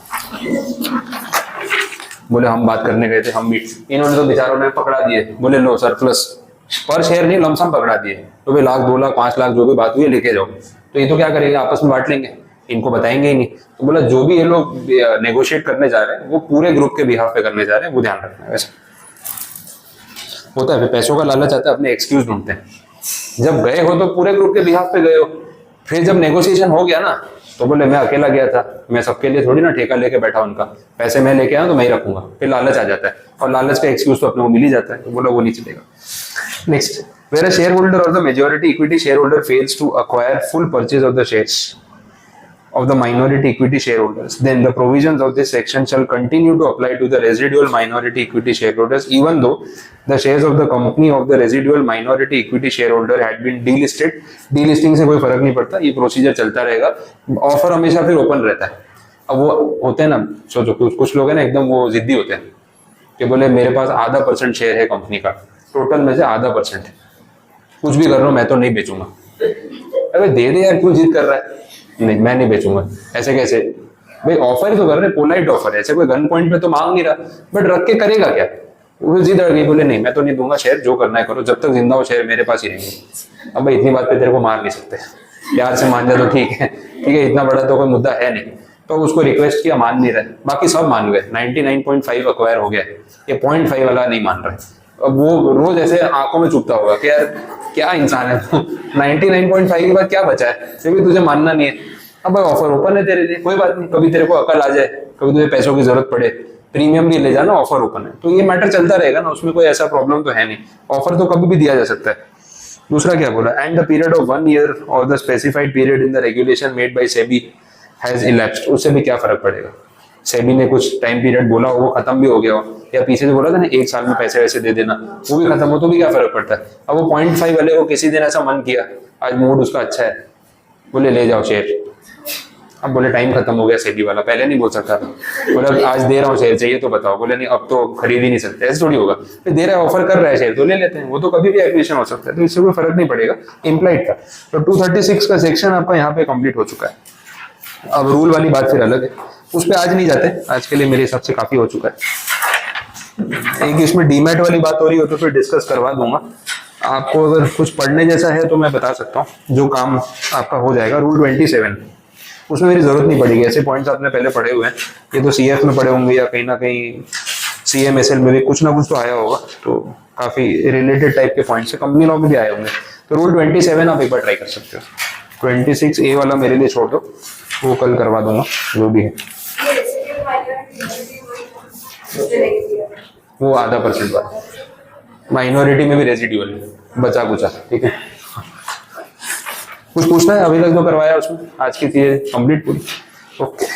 बोले हम बात करने गए थे, हम भी, इन्होंने तो बेचारों ने पकड़ा दिए, बोले लो सरप्लस पर शेयर नहीं लमसम पकड़ा दिए, तो भाई 1,00,000 2,00,000 5,00,000 जो भी बात हुई है लेके जाओ। तो ये तो क्या करेंगे, आपस में बांट लेंगे, इनको बताएंगे ही नहीं। तो बोला जो भी ये लोग नेगोशिएट करने जा रहे हैं, वो पूरे ग्रुप के बिहाफ पे करने जा रहे हैं, वो ध्यान रखना है। वैसे होता है, पैसों का लालच आता है, अपने एक्सक्यूज ढूंढते हैं। जब गए हो तो पूरे ग्रुप के बिहाफ पे गए हो, फिर जब नेगोशिएशन हो गया ना, तो बोले मैं अकेला गया था, मैं सबके लिए थोड़ी ना ठेका लेके बैठा, उनका पैसे मैं लेके आया तो मैं ही रखूंगा। फिर लालच आ जाता है, और लालच का एक्सक्यूज तो अपने को मिल ही जाता है, तो बोला वो नहीं चलेगा। Next, where a shareholder or the majority equity shareholder fails to acquire full purchase of the shares of the minority equity shareholders, then the provisions of this section shall continue to apply to the residual minority equity shareholders, even though the shares of the company of the residual minority equity shareholder had been delisted। delisting से कोई फर्क नहीं पड़ता, ये procedure चलता रहेगा, offer हमेशा फिर ओपन रहता है। अब वो होते हैं ना, सोचो कुछ लोग हैं ना एकदम वो जिद्दी होते हैं कि बोले मेरे पास आधा % शेयर है कंपनी का, टोटल में से आधा %, कुछ भी कर रहा हूँ मैं तो नहीं बेचूंगा। अरे दे दे यार, क्यों जिद कर रहा है? नहीं मैं नहीं बेचूंगा। ऐसे कैसे भाई, ऑफर ही तो कर रहे, पोलाइट ऑफर है, ऐसे कोई गन पॉइंट पे तो मांग नहीं रहा, बट रख के करेगा क्या? वो जिद अड़ गई, बोले नहीं मैं तो नहीं दूंगा शेयर, जो करना है करो, जब तक जिंदा हो शेयर मेरे पास ही रहेंगे। अब भाई इतनी बात पे तेरे को मार नहीं सकते, प्यार से मान जा तो ठीक है, इतना बड़ा तो कोई मुद्दा है नहीं। तो उसको रिक्वेस्ट किया, मान नहीं रहे, बाकी सब मान गए, 99.5 अक्वायर हो गया, ये 0.5 वाला नहीं मान रहे। अब वो रोज ऐसे आंखों में चुभता होगा कि यार क्या इंसान है 99.5 के बाद क्या बचा है, फिर भी तुझे मानना नहीं है। अब भाई ऑफर ओपन है तेरे लिए, कोई बात नहीं, कभी तेरे को अकल आ जाए, कभी तुझे पैसों की जरूरत पड़े, प्रीमियम भी ले जाना, ऑफर ओपन है, तो ये मैटर चलता रहेगा ना, उसमें कोई ऐसा प्रॉब्लम तो है नहीं, ऑफर तो कभी भी दिया जा सकता है। दूसरा क्या बोला, and the period of 1 year or the specified period in the regulation made by SEBI has elapsed, उससे भी क्या फर्क पड़ेगा, सेबी ने कुछ टाइम पीरियड बोला हो, वो खत्म भी हो गया हो, या पीछे से बोला था ना 1 साल में पैसे वैसे दे देना, वो भी खत्म हो, तो भी क्या फर्क पड़ता है। अब वो 0.5 वाले को किसी दिन ऐसा मन किया, आज मूड उसका अच्छा है, बोले ले जाओ शेयर, अब बोले टाइम खत्म हो गया सेबी वाला, पहले नहीं बोल सकता, बोले आज दे रहा हूँ शेयर, चाहिए तो बताओ, बोले नहीं अब तो खरीद ही नहीं सकते, ऐसे थोड़ी होगा, फिर दे रहा है, ऑफर कर रहा है शेयर तो ले लेते हैं, वो तो कभी भी एक्विजिशन हो सकता है, तो इससे कोई फर्क नहीं पड़ेगा इम्प्लाइड का। तो 236 का सेक्शन आपका यहाँ पे कंप्लीट हो चुका है। अब रूल वाली बात फिर अलग है, उस पर आज नहीं जाते, आज के लिए मेरे हिसाब से काफी हो चुका है। एक इसमें डीमैट वाली बात हो रही हो तो फिर डिस्कस करवा दूंगा, आपको अगर कुछ पढ़ने जैसा है तो मैं बता सकता हूँ, जो काम आपका हो जाएगा। रूल 27, उसमें मेरी जरूरत नहीं पड़ेगी, ऐसे पॉइंट्स आपने पहले पढ़े हुए हैं, ये तो सीएफ में पढ़े होंगे या कहीं ना कहीं सीएमएसएल में भी कुछ ना कुछ तो आया होगा, तो काफी रिलेटेड टाइप के पॉइंट्स है, कंपनी लॉ में भी आए होंगे। तो रूल 27 आप एक बार ट्राई कर सकते हो। 26A वाला मेरे लिए छोड़ दो, वो कल करवा दूंगा, जो भी है वो आधा % वाला, माइनॉरिटी में भी रेजिड्यूअल बचा कुचा, ठीक है। कुछ पूछना है अभी तक जो करवाया उसमें, आज की चीजें कंप्लीट पूरी, ओके।